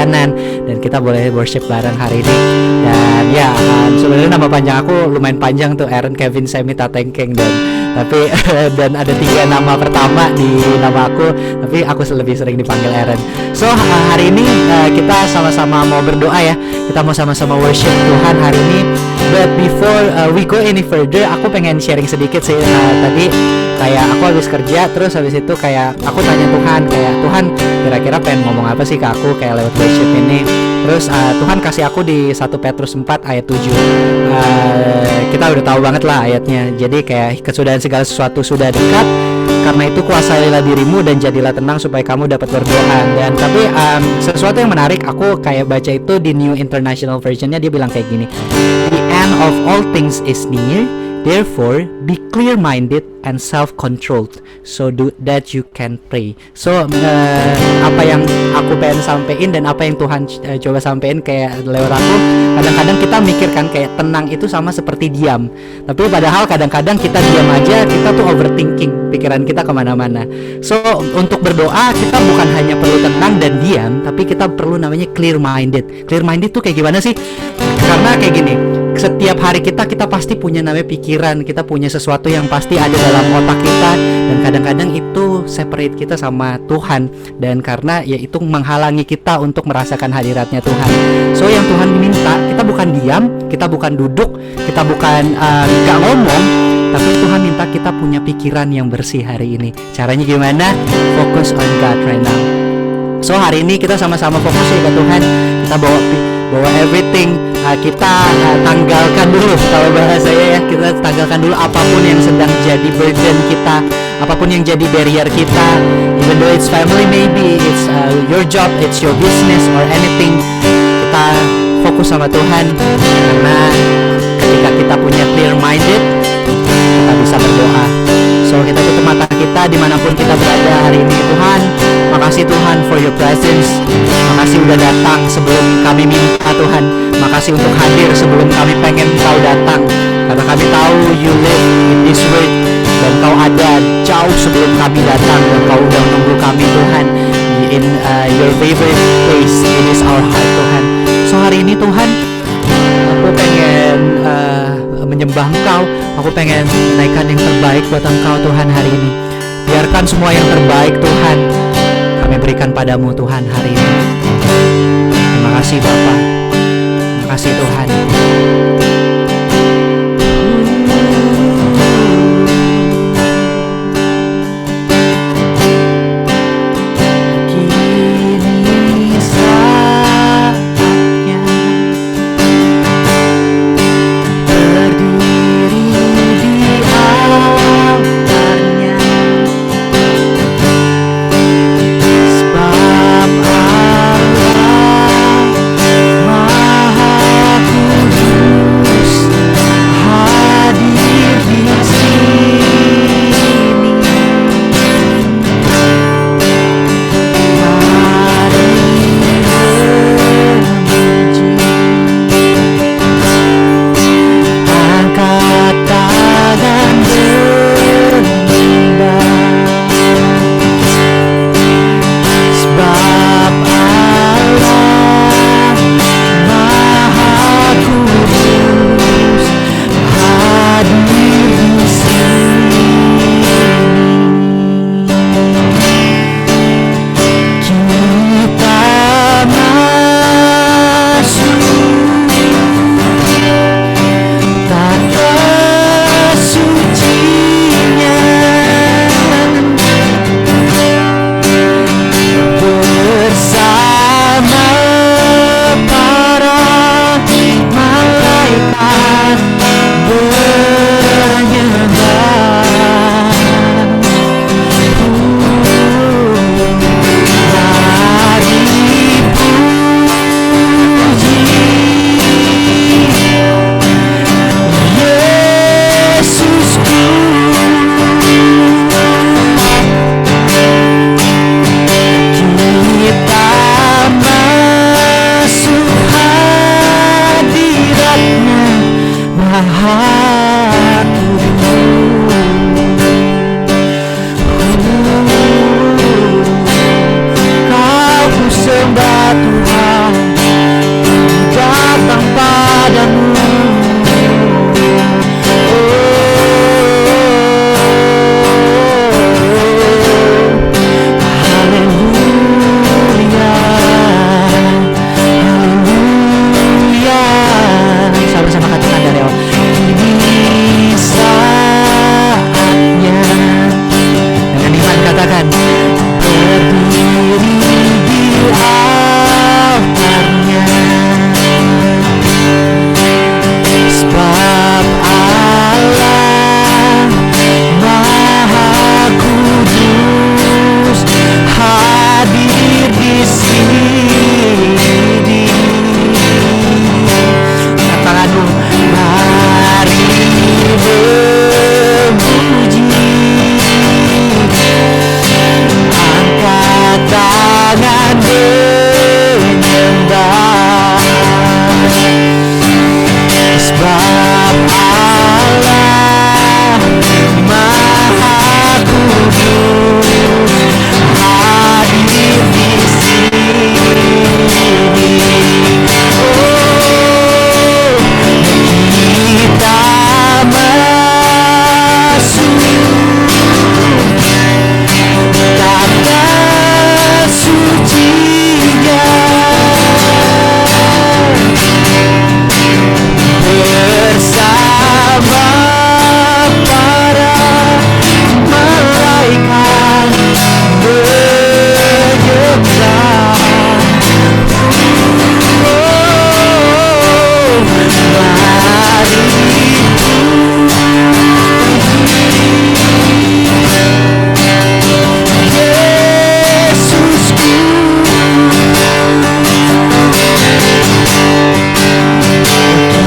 pelayanan, dan kita boleh worship bareng hari ini. Dan ya, sebenarnya nama panjang aku lumayan panjang tuh, Aaron Kevin Semita Tengkeng, tapi dan ada 3 nama pertama di nama aku, tapi aku lebih sering dipanggil Aaron. So hari ini kita sama-sama mau berdoa ya, kita mau sama-sama worship Tuhan hari ini. But before we go any further, aku pengen sharing sedikit sih. Tadi kayak aku habis kerja, terus habis itu kayak aku tanya Tuhan, kayak Tuhan kira-kira pengen ngomong apa sih ke aku kayak lewat worship ini. Terus Tuhan kasih aku di 1 Petrus 4 ayat 7. Kita udah tahu banget lah ayatnya. Jadi kayak kesudahan segala sesuatu sudah dekat, karena itu kuasailah dirimu dan jadilah tenang supaya kamu dapat berdoa. Dan tapi sesuatu yang menarik, aku kayak baca itu di New International Versionnya, dia bilang kayak gini: The end of all things is near, therefore be clear-minded and self-controlled, so that you can pray. So apa yang aku pengen sampein dan apa yang Tuhan coba sampein kayak lewat aku, kadang-kadang kita mikirkan kayak tenang itu sama seperti diam, tapi padahal kadang-kadang kita diam aja, kita tuh overthinking, pikiran kita kemana-mana. So untuk berdoa kita bukan hanya perlu tenang dan diam, tapi kita perlu namanya clear-minded. Clear-minded tuh kayak gimana sih? Karena kayak gini, setiap hari kita pasti punya namanya pikiran, kita punya sesuatu yang pasti ada dalam otak kita, dan kadang-kadang itu separate kita sama Tuhan, dan karena ya itu menghalangi kita untuk merasakan hadiratnya Tuhan. So yang Tuhan minta, kita bukan diam, kita bukan duduk, kita bukan gak ngomong, tapi Tuhan minta kita punya pikiran yang bersih hari ini. Caranya gimana? Focus on God right now. So hari ini kita sama-sama fokus ya ke Tuhan. Kita bawa everything, kita tanggalkan dulu, kalau bahasanya ya, kita tanggalkan dulu apapun yang sedang jadi burden kita, apapun yang jadi barrier kita, even though it's family, maybe it's your job, it's your business or anything. Kita fokus sama Tuhan, karena ketika kita punya clear minded, kita bisa berdoa. So kita tutup mata kita dimanapun kita berada hari ini. Tuhan, makasih Tuhan for your presence. Makasih udah datang sebelum kami minta Tuhan. Makasih untuk hadir sebelum kami pengen Kau datang, karena kami tahu you live in this world, dan Kau ada jauh sebelum kami datang, dan Kau udah menunggu kami Tuhan in your favorite place. It is our heart Tuhan. So hari ini Tuhan, aku pengen menyembah Engkau, aku pengen menaikkan yang terbaik buat Engkau Tuhan hari ini. Biarkan semua yang terbaik Tuhan kami berikan padamu Tuhan hari ini. Terima kasih Bapa, terima kasih Tuhan. Kau ku sembah Tuhan. padamu. Haleluya, haleluya. Sama-sama katakan dari awal. Ini saatnya. Dengan iman katakan, berdiri di altarnya, sebab Allah Maha Kudus hadir di sini. Katakanmu, mari memuji, angkat tangan menyembah, sebab Allah Maha Kudus hadir di sini. Oh, kita masuk tata sucinya, bersama para malaikat menyembah. Oh, mari Yesusku,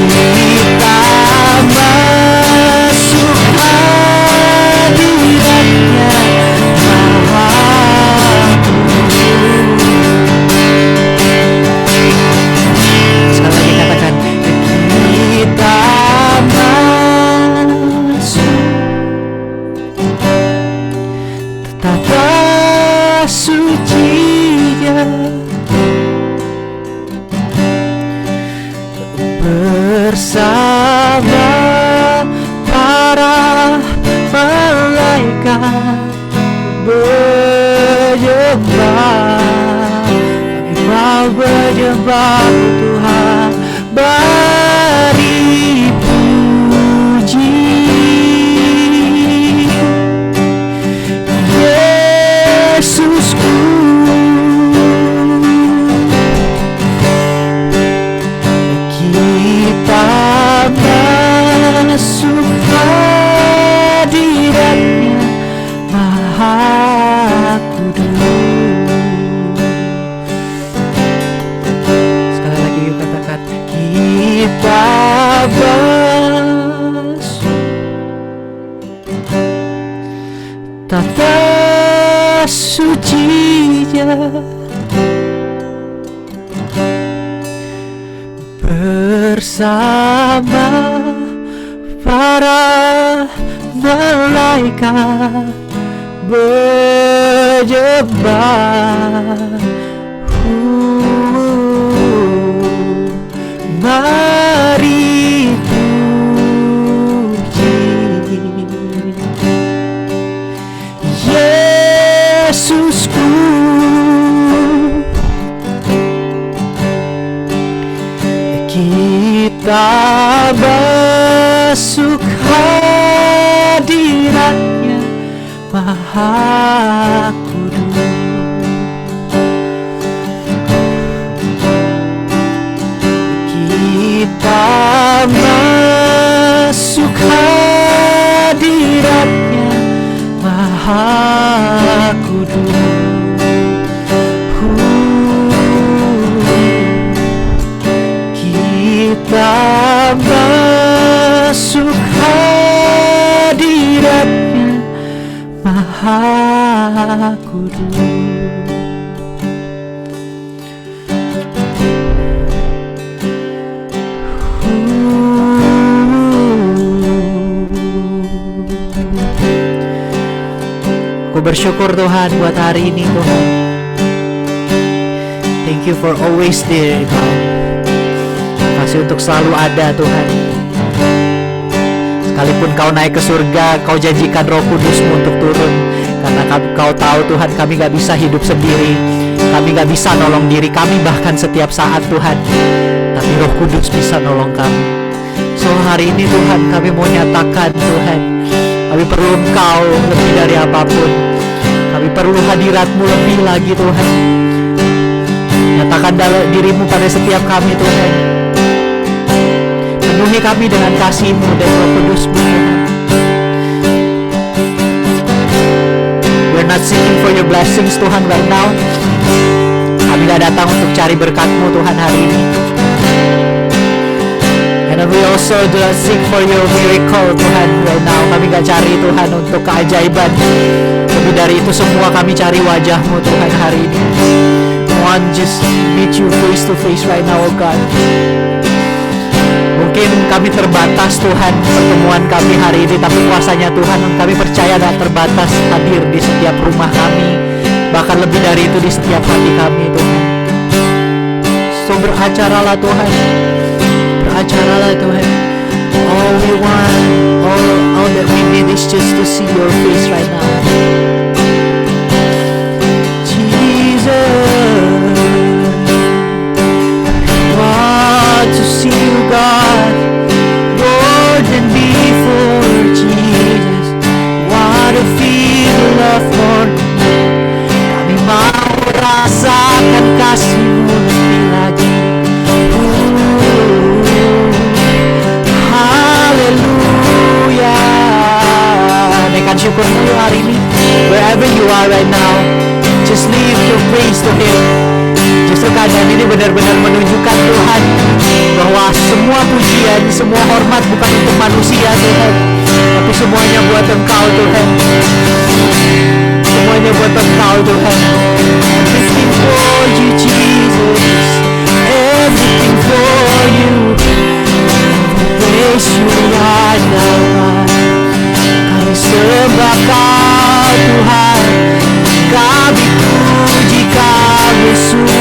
kita masuk hadiratnya Maha Kudus. Sekali lagi katakan, kita masuk tata sucinya, bersama para malaikat menyembah. Kami mau menyembah Tuhan, beri puji Yesusku. Kita masuk hadiratnya Maha Kudus. Sekali lagi yuk katakan, kita masuk tata sucinya, bersama para malaikat menyembah. Mari puji Yesusku. Kita masuk hadiratnya Maha Kudus. Kita masuk hadiratnya Maha Kudus. Kita masuk hadiratnya Maha Kudus. Aku bersyukur Tuhan buat hari ini Tuhan. Thank you for always there God. kasih untuk selalu ada Tuhan. Sekalipun Kau naik ke surga, Kau janjikan Roh Kudus-Mu untuk turun. Karena Kau tahu Tuhan, kami gak bisa hidup sendiri, kami gak bisa nolong diri kami bahkan setiap saat Tuhan, tapi Roh Kudus bisa nolong kami. So hari ini Tuhan, kami mau nyatakan Tuhan, kami perlu Engkau lebih dari apapun. Kami perlu hadirat-Mu lebih lagi Tuhan. Nyatakan diri-Mu pada setiap kami Tuhan. Penuhi kami dengan kasih-Mu dan Roh Kudus-Mu Tuhan. We're not seeking for your blessings Tuhan right now. Kami gak datang untuk cari berkat-Mu Tuhan hari ini. And we also do not seek for your miracle Tuhan right now. Kami gak cari Tuhan untuk keajaiban. Lebih dari itu semua kami cari wajah-Mu Tuhan hari ini. I want just meet you face to face right now oh God. Mungkin kami terbatas Tuhan pertemuan kami hari ini, tapi kuasanya Tuhan kami percaya tak terbatas hadir di setiap rumah kami, bahkan lebih dari itu di setiap hati kami Tuhan. So beracaralah Tuhan, beracaralah Tuhan. All we want, all that we need is just to see your face right now. To see you God, more than before Jesus. Want to feel the love Lord. Kami mau rasakan kasih-Mu lebih lagi. Haleluya. Naikkan syukur-Mu hari ini. Wherever you are right now, just lift your praise to Him. Justru keadaan ini benar-benar menunjukkan Tuhan bahwa semua pujian, semua hormat bukan untuk manusia Tuhan, tapi semuanya buat Engkau Tuhan. Semuanya buat Engkau Tuhan. Everything for you Jesus, everything for you. Praise you right now God. Kami sembah Kau Tuhan, kami puji Kau Yesus.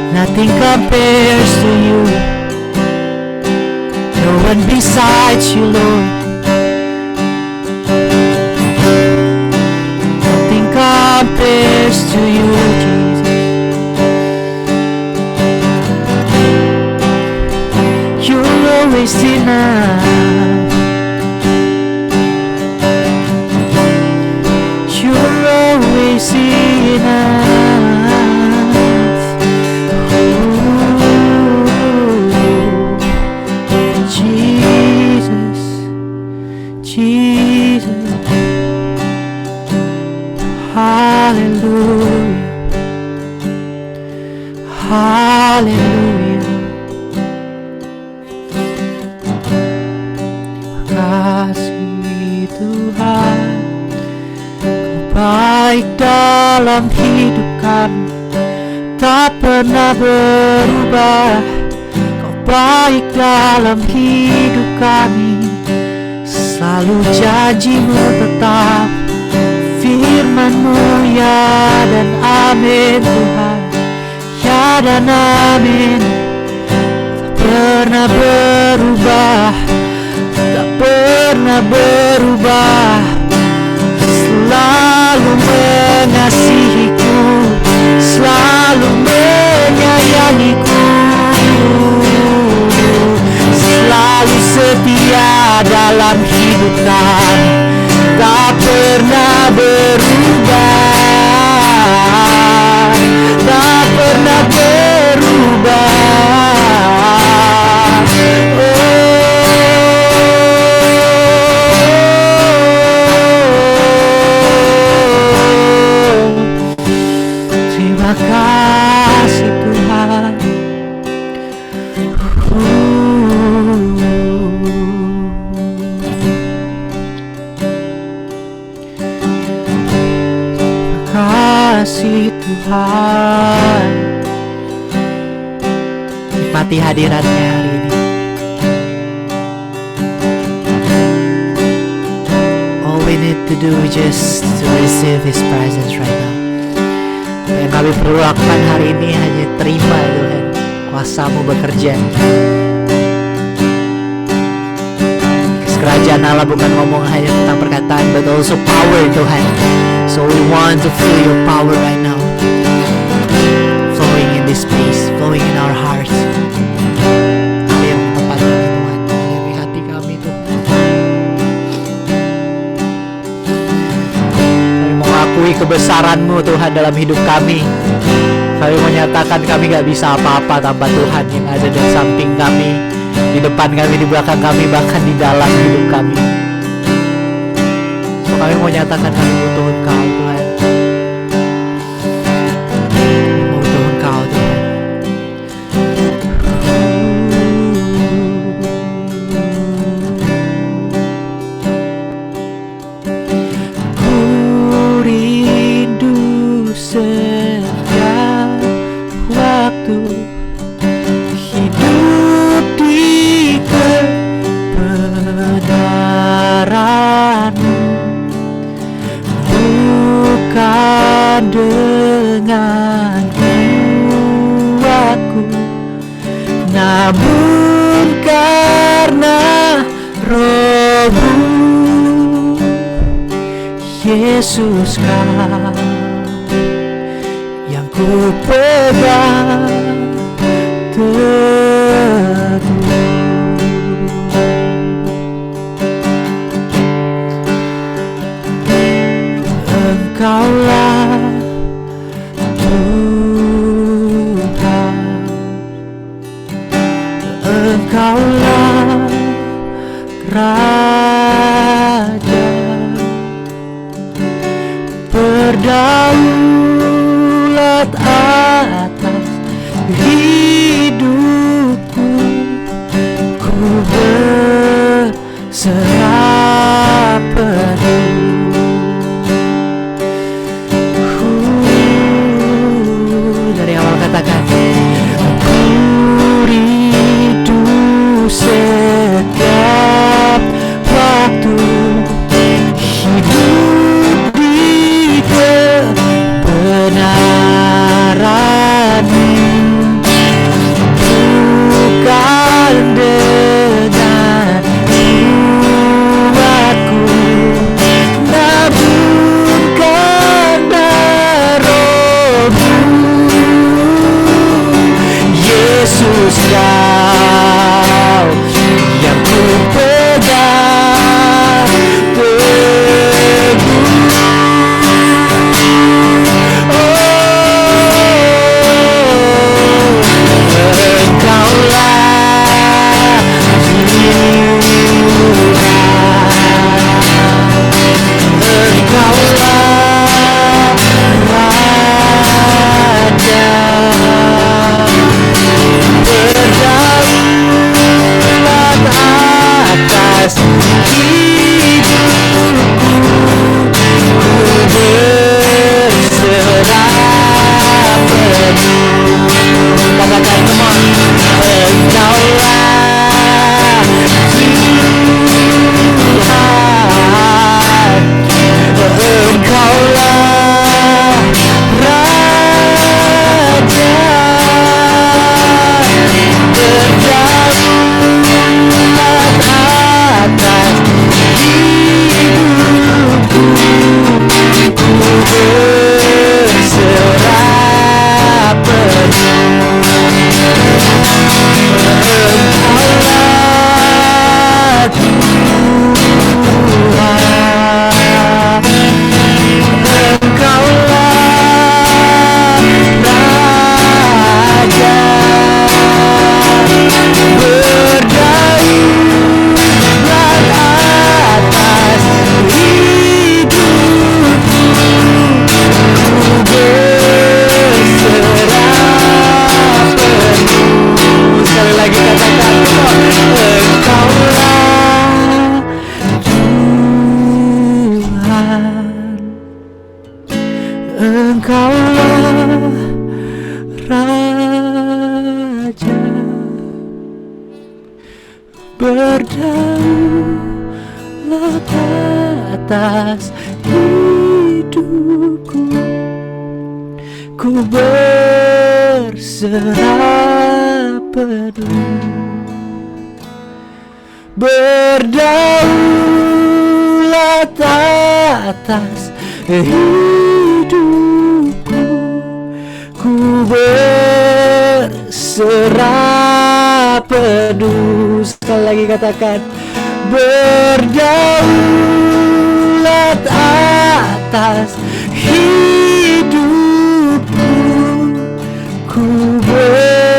Nothing compares to you. No one besides you, Lord. Nothing compares to you, Jesus. You're always enough. You're always enough. Haleluya. Kasih Tuhan, Kau baik dalam hidup kami, tak pernah berubah. Kau baik dalam hidup kami, selalu janji-Mu tetap, firman-Mu ya dan amin Tuhan. Ya dan amin, tak pernah berubah, tak pernah berubah. Selalu mengasihiku, selalu menyayangiku, selalu setia dalam hidup kami, tak pernah berubah. Tak pernah berubah. Terima kasih Tuhan. menikmati hadirat-Nya hari ini. All we need to do is just to receive His presence right now. Yang kami perlu lakukan hari ini hanya terima Tuhan, kuasa-Mu bekerja. Kerajaan Allah bukan ngomong hanya tentang perkataan, but also power Tuhan. So we want to feel Your power right now, flowing in this place, flowing in our hearts. Alir di tempat ini Tuhan, alir di hati kami Tuhan. Kami mengakui kebesaran-Mu Tuhan dalam hidup kami. Kami menyatakan kami gak bisa apa-apa tanpa Tuhan yang ada di samping kami, di depan kami, di belakang kami, bahkan di dalam hidup kami. So kami mau nyatakan kami butuh Engkau Tuhan. Kami butuh Engkau Tuhan. Ku rindu setiap waktu hidup di kebenaran-Mu, bukan dengan kuatku, namun karena Roh-Mu. Yesus, Kau yang ku pegang teguh. Engkaulah Tuhan, Engkaulah Raja, berdaulat atas hidupku. Ku berserah penuh. Dari awal katakan, ku rindu setiap waktu hidup di kebenaran-Mu, bukan dengan kuatku, namun karena Roh-Mu. Yesus, Kau yang ku pegang teguh. Engkaulah Tuhan, Engkaulah Raja, berdaulat atas hidupku. Ku berserah penuh. Katakan semua, Engkaulah Tuhan, Engkaulah Raja, berdaulat atas hidupku. Ku berserah penuh. Engkaulah Tuhan, Engkaulah Raja, berdaulat atas hidupku. Ku berserah penuh. Sekali lagi katakan, Engkaulah Tuhan, Engkaulah Raja. berdaulat atas hidupku. Ku berserah penuh, berdaulat atas hidupku. Ku berserah penuh. Sekali lagi katakan, berdaulat atas hidupku. Ku berserah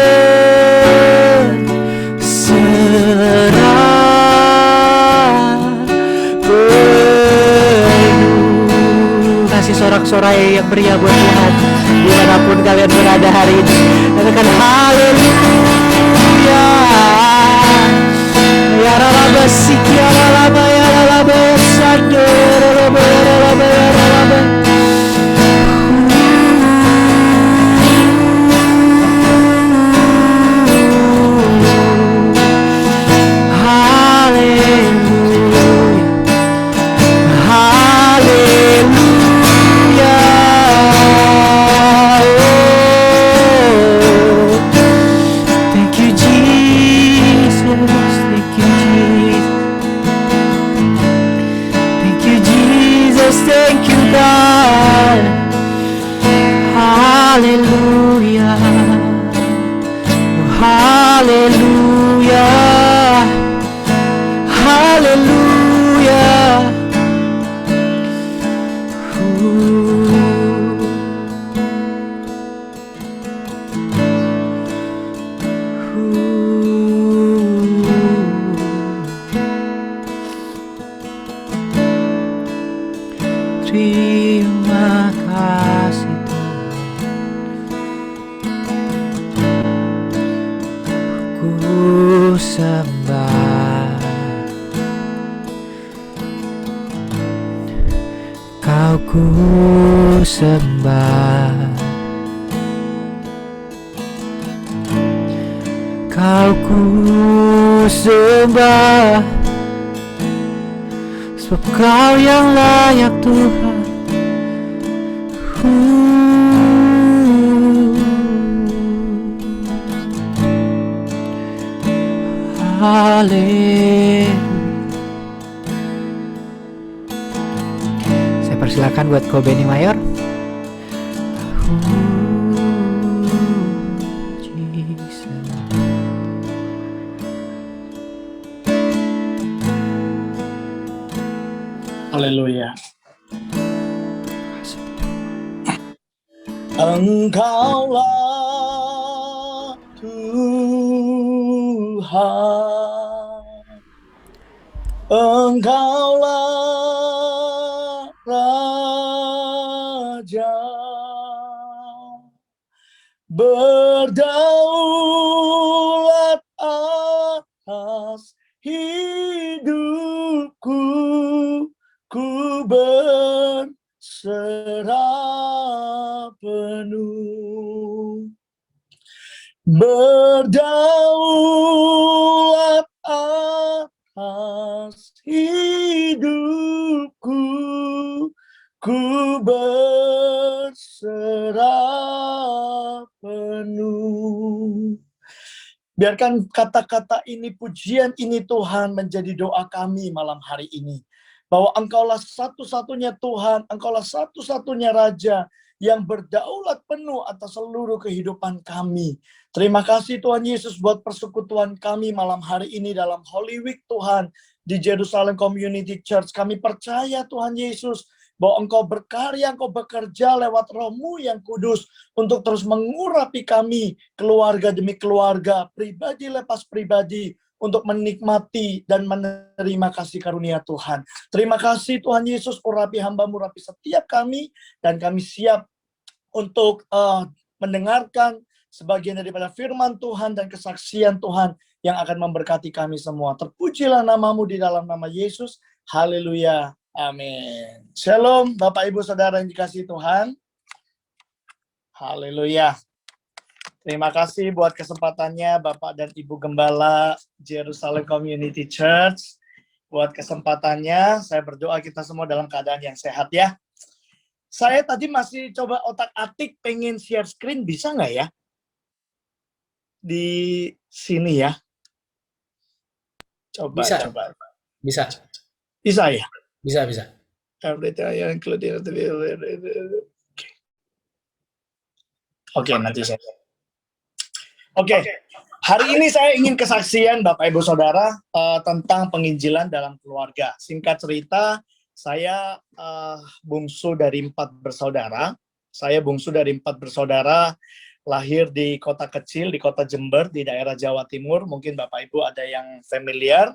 penuh. Kasih sorak-sorai yang meriah buat Tuhan dimanapun kalian berada hari ini. Katakan haleluya. Ya ralaba siki ya ralaba ya ralaba ya sando ya ralaba ya ralaba ya ralaba. Hallelujah, hallelujah, hallelujah. Terima kasih ku sembah, Kau ku sembah, Kau ku sembah, sebab Kau yang layak Tuhan. Haleluya. Saya persilakan buat Ko Benny Mayor. Haleluya. Engkaulah Tuhan, Engkaulah Raja, berdaulat atas hidupku, ku berserah penuh, berdaulat atas hidupku, ku berserah penuh. Biarkan kata-kata ini, pujian ini Tuhan menjadi doa kami malam hari ini. Bahwa Engkaulah satu-satunya Tuhan, Engkaulah satu-satunya Raja yang berdaulat penuh atas seluruh kehidupan kami. Terima kasih Tuhan Yesus buat persekutuan kami malam hari ini dalam Holy Week Tuhan. Di Jerusalem Community Church, kami percaya Tuhan Yesus bahwa Engkau berkarya, Engkau bekerja lewat Roh-Mu yang kudus untuk terus mengurapi kami, keluarga demi keluarga, pribadi lepas pribadi, untuk menikmati dan menerima kasih karunia Tuhan. Terima kasih Tuhan Yesus, urapi hamba-Mu, urapi setiap kami, dan kami siap untuk mendengarkan sebagian daripada firman Tuhan dan kesaksian Tuhan yang akan memberkati kami semua. Terpujilah nama-Mu di dalam nama Yesus. Haleluya. Amin. Shalom Bapak Ibu Saudara yang dikasihi Tuhan. Haleluya. Terima kasih buat kesempatannya Bapak dan Ibu Gembala Jerusalem Community Church. Buat kesempatannya, saya berdoa kita semua dalam keadaan yang sehat ya. Saya tadi masih coba otak-atik pengen share screen, bisa nggak ya? Di sini ya. Coba. Bisa. Bisa ya? Bisa. Oke, nanti saya. Oke, hari ini saya ingin kesaksian Bapak Ibu Saudara tentang penginjilan dalam keluarga. Singkat cerita, saya bungsu dari 4 bersaudara. Lahir di kota kecil, di kota Jember, di daerah Jawa Timur. Mungkin Bapak Ibu ada yang familiar.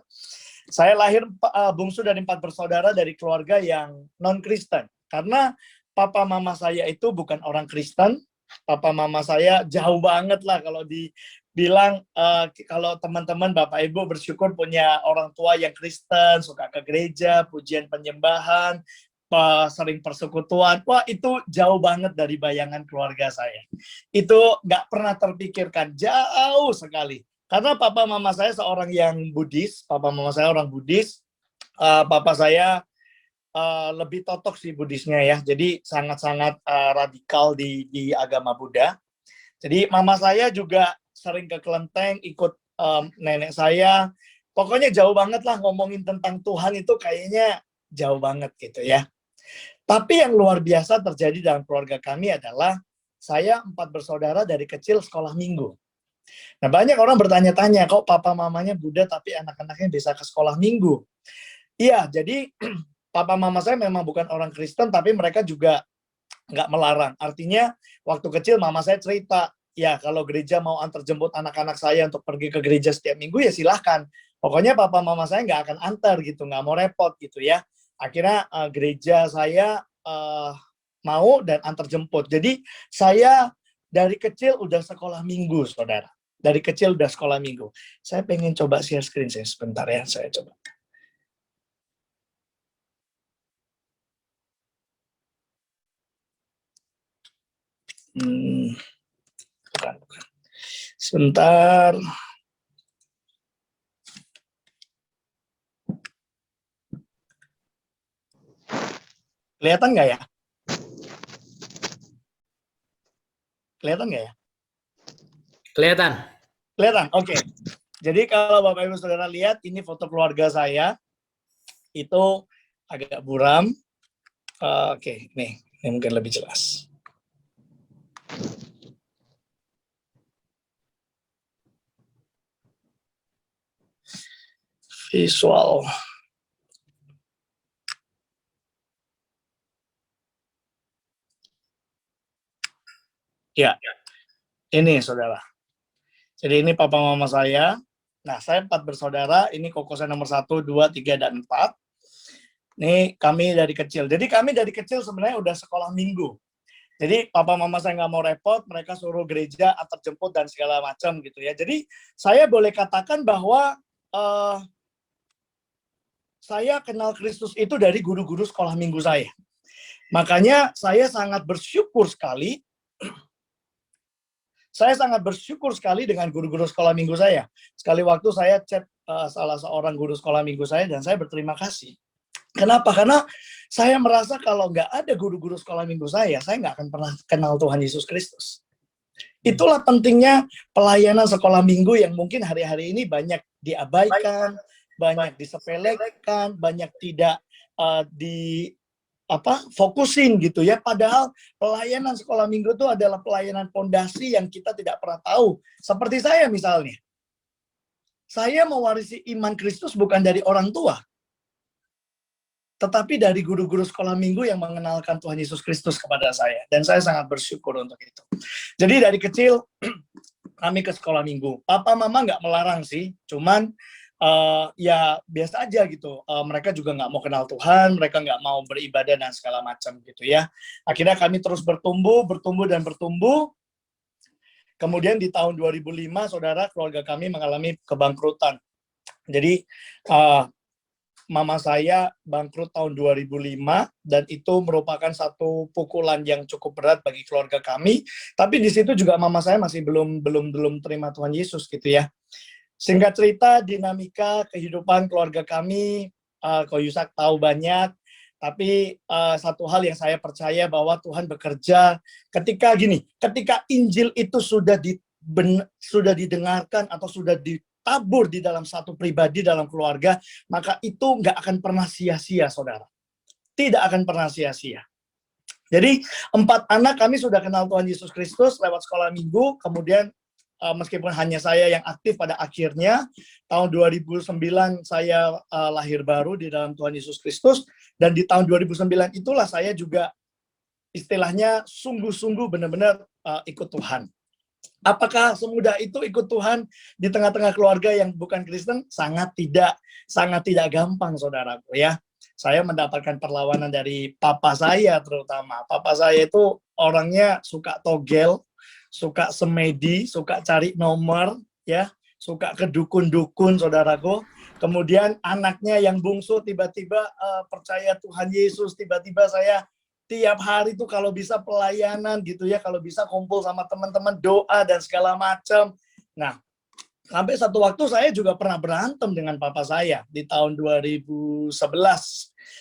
Saya lahir bungsu dari 4 bersaudara dari keluarga yang non-Kristen. Karena papa mama saya itu bukan orang Kristen. Papa mama saya jauh banget lah kalau dibilang kalau teman-teman Bapak Ibu bersyukur punya orang tua yang Kristen, suka ke gereja, pujian penyembahan, sering persekutuan. Wah, itu jauh banget dari bayangan keluarga saya. Itu nggak pernah terpikirkan, jauh sekali. Karena papa mama saya seorang yang Buddhis, papa mama saya orang Buddhis, papa saya lebih totok sih Buddhisnya ya, jadi sangat-sangat radikal di agama Buddha. Jadi mama saya juga sering ke kelenteng, ikut nenek saya. Pokoknya jauh banget lah ngomongin tentang Tuhan itu kayaknya jauh banget gitu ya. Tapi yang luar biasa terjadi dalam keluarga kami adalah saya 4 bersaudara dari kecil sekolah minggu. Nah, banyak orang bertanya-tanya, kok papa mamanya Buddha tapi anak-anaknya bisa ke sekolah minggu? Iya, jadi papa mama saya memang bukan orang Kristen, tapi mereka juga nggak melarang. Artinya, waktu kecil mama saya cerita, ya kalau gereja mau antar jemput anak-anak saya untuk pergi ke gereja setiap minggu, ya silahkan. Pokoknya papa mama saya nggak akan antar gitu, nggak mau repot gitu ya. Akhirnya gereja saya mau dan antar jemput. Jadi saya dari kecil udah sekolah minggu, saudara. Dari kecil udah sekolah minggu. Saya pengen coba share screen saya sebentar ya, saya coba. Bukan. Sebentar. Kelihatan nggak ya? Kelihatan nggak ya? Kelihatan, oke. Jadi kalau Bapak Ibu Saudara lihat, ini foto keluarga saya. Itu agak buram. Oke, nih. Ini mungkin lebih jelas. Visual. Ya, ini saudara. Jadi ini papa mama saya. Nah, saya 4 bersaudara. Ini koko saya nomor 1, 2, 3, dan 4. Ini kami dari kecil. Jadi kami dari kecil sebenarnya udah sekolah minggu. Jadi papa mama saya nggak mau repot, mereka suruh gereja antar jemput dan segala macam gitu ya. Jadi saya boleh katakan bahwa saya kenal Kristus itu dari guru-guru sekolah minggu saya. Makanya saya sangat bersyukur sekali. Saya sangat bersyukur sekali dengan guru-guru sekolah minggu saya. Sekali waktu saya chat salah seorang guru sekolah minggu saya dan saya berterima kasih. Kenapa? Karena saya merasa kalau nggak ada guru-guru sekolah minggu saya nggak akan pernah kenal Tuhan Yesus Kristus. Itulah pentingnya pelayanan sekolah minggu yang mungkin hari-hari ini banyak diabaikan, banyak disepelekan, banyak tidak fokusin gitu ya. Padahal pelayanan sekolah minggu itu adalah pelayanan fondasi yang kita tidak pernah tahu. Seperti saya misalnya. Saya mewarisi iman Kristus bukan dari orang tua, tetapi dari guru-guru sekolah minggu yang mengenalkan Tuhan Yesus Kristus kepada saya. Dan saya sangat bersyukur untuk itu. Jadi dari kecil kami ke sekolah minggu. Papa mama nggak melarang sih, cuman ya biasa aja gitu. Mereka juga nggak mau kenal Tuhan, mereka nggak mau beribadah dan segala macam gitu ya. Akhirnya kami terus bertumbuh. Kemudian di tahun 2005, saudara, keluarga kami mengalami kebangkrutan. Jadi mama saya bangkrut tahun 2005 dan itu merupakan satu pukulan yang cukup berat bagi keluarga kami. Tapi di situ juga mama saya masih belum terima Tuhan Yesus gitu ya. Singkat cerita, dinamika kehidupan keluarga kami, Ko Yusak tahu banyak. Tapi satu hal yang saya percaya bahwa Tuhan bekerja ketika Injil itu sudah didengarkan atau sudah ditabur di dalam satu pribadi dalam keluarga, maka itu nggak akan pernah sia-sia, saudara. Tidak akan pernah sia-sia. Jadi 4 anak kami sudah kenal Tuhan Yesus Kristus lewat sekolah minggu, kemudian meskipun hanya saya yang aktif pada akhirnya, tahun 2009 saya lahir baru di dalam Tuhan Yesus Kristus, dan di tahun 2009 itulah saya juga istilahnya sungguh-sungguh benar-benar ikut Tuhan. Apakah semudah itu ikut Tuhan di tengah-tengah keluarga yang bukan Kristen? Sangat tidak gampang, saudaraku ya. Saya mendapatkan perlawanan dari papa saya terutama. Papa saya itu orangnya suka togel, suka semedi, suka cari nomor, ya, suka ke dukun-dukun, saudaraku. Kemudian anaknya yang bungsu tiba-tiba percaya Tuhan Yesus, tiba-tiba saya tiap hari tuh kalau bisa pelayanan gitu ya, kalau bisa kumpul sama teman-teman, doa dan segala macam. Nah, sampai satu waktu saya juga pernah berantem dengan papa saya di tahun 2011.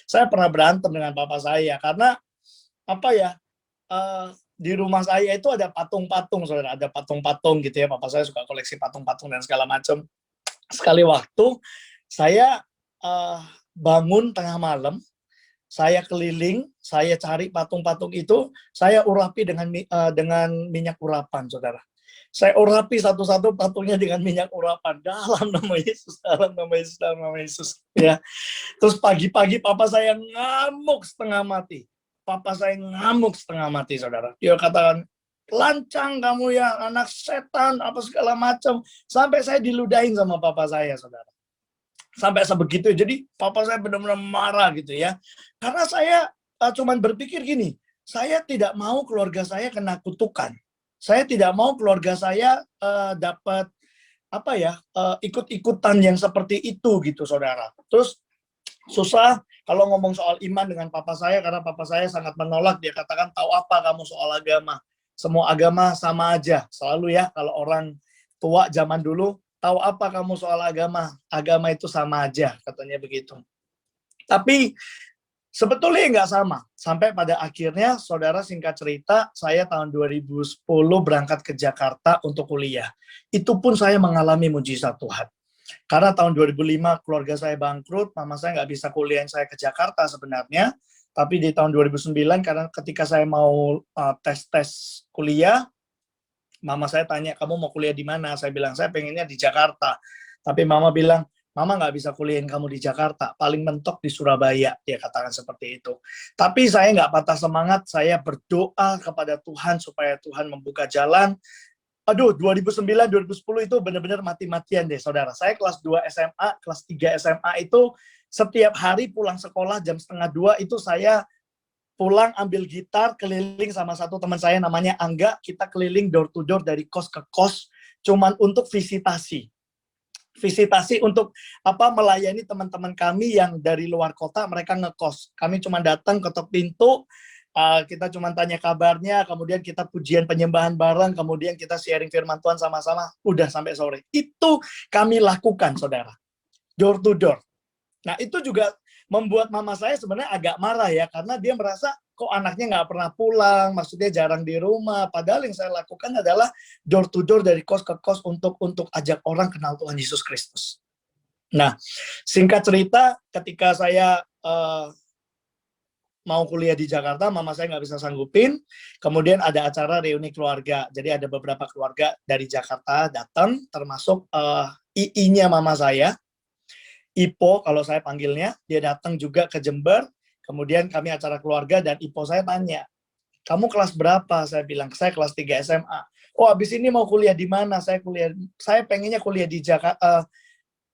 Saya pernah berantem dengan papa saya karena apa ya? Di rumah saya itu ada patung-patung, saudara, ada patung-patung gitu ya. Papa saya suka koleksi patung-patung dan segala macam. Sekali waktu saya bangun tengah malam, saya keliling, saya cari patung-patung itu, saya urapi dengan minyak urapan, saudara. Saya urapi satu-satu patungnya dengan minyak urapan. Dalam nama Yesus, dalam nama Yesus, dalam nama Yesus. Ya. Terus pagi-pagi papa saya ngamuk setengah mati. Papa saya ngamuk setengah mati, saudara. Dia katakan, lancang kamu ya, anak setan, apa segala macam. Sampai saya diludahin sama papa saya, saudara. Sampai sebegitu. Jadi papa saya benar-benar marah gitu ya. Karena saya cuman berpikir gini, saya tidak mau keluarga saya kena kutukan. Saya tidak mau keluarga saya dapat ikut-ikutan yang seperti itu gitu, saudara. Terus susah kalau ngomong soal iman dengan papa saya karena papa saya sangat menolak. Dia katakan, tahu apa kamu soal agama? Semua agama sama aja. Selalu ya kalau orang tua zaman dulu, tahu apa kamu soal agama? Agama itu sama aja, katanya begitu. Tapi sebetulnya nggak sama. Sampai pada akhirnya, saudara, singkat cerita, saya tahun 2010 berangkat ke Jakarta untuk kuliah. Itu pun saya mengalami mujizat Tuhan. Karena tahun 2005 keluarga saya bangkrut, mama saya nggak bisa kuliahin saya ke Jakarta sebenarnya. Tapi di tahun 2009, karena ketika saya mau tes kuliah, mama saya tanya, kamu mau kuliah di mana? Saya bilang, saya pengennya di Jakarta. Tapi mama bilang, mama nggak bisa kuliahin kamu di Jakarta, paling mentok di Surabaya, dia katakan seperti itu. Tapi saya nggak patah semangat, saya berdoa kepada Tuhan supaya Tuhan membuka jalan. Aduh, 2009, 2010 itu benar-benar mati-matian deh, saudara. Saya kelas 2 SMA, kelas 3 SMA itu setiap hari pulang sekolah jam 1:30 itu saya pulang ambil gitar, keliling sama satu teman saya namanya Angga, kita keliling door to door dari kos ke kos, cuman untuk visitasi untuk melayani teman-teman kami yang dari luar kota, mereka ngekos. Kami cuma datang ketok pintu, kita cuma tanya kabarnya, kemudian kita pujian penyembahan bareng, kemudian kita sharing firman Tuhan sama-sama, udah sampai sore. Itu kami lakukan, saudara, door to door. Nah, itu juga membuat mama saya sebenarnya agak marah ya, karena dia merasa kok anaknya nggak pernah pulang, maksudnya jarang di rumah. Padahal yang saya lakukan adalah door to door dari kos ke kos untuk ajak orang kenal Tuhan Yesus Kristus. Nah, singkat cerita, ketika saya mau kuliah di Jakarta, mama saya nggak bisa sanggupin. Kemudian ada acara reuni keluarga. Jadi ada beberapa keluarga dari Jakarta datang, termasuk II-nya mama saya. Ipo kalau saya panggilnya, dia datang juga ke Jember, kemudian kami acara keluarga dan Ipo saya tanya, kamu kelas berapa? Saya bilang, saya kelas 3 SMA. Oh, habis ini mau kuliah di mana? Saya pengennya kuliah di Jakarta.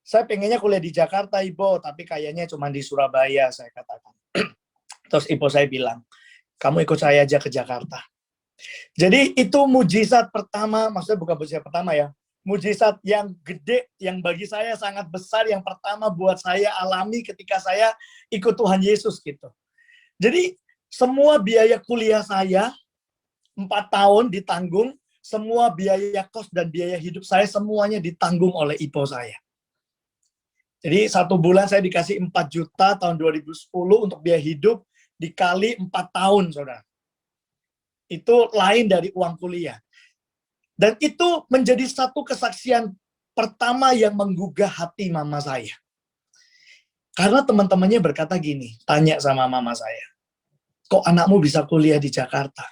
Saya pengennya kuliah di Jakarta, Ipo, tapi kayaknya cuma di Surabaya, saya katakan. Terus Ipo saya bilang, kamu ikut saya aja ke Jakarta. Jadi itu mujizat pertama, maksudnya bukan mujizat pertama ya, mujizat yang gede, yang bagi saya sangat besar, yang pertama buat saya alami ketika saya ikut Tuhan Yesus gitu. Jadi semua biaya kuliah saya 4 tahun ditanggung, semua biaya kos dan biaya hidup saya semuanya ditanggung oleh IPO saya. Jadi 1 bulan saya dikasih 4 juta tahun 2010 untuk biaya hidup, dikali 4 tahun, saudara. Itu lain dari uang kuliah. Dan itu menjadi satu kesaksian pertama yang menggugah hati mama saya. Karena teman-temannya berkata gini, tanya sama mama saya, kok anakmu bisa kuliah di Jakarta?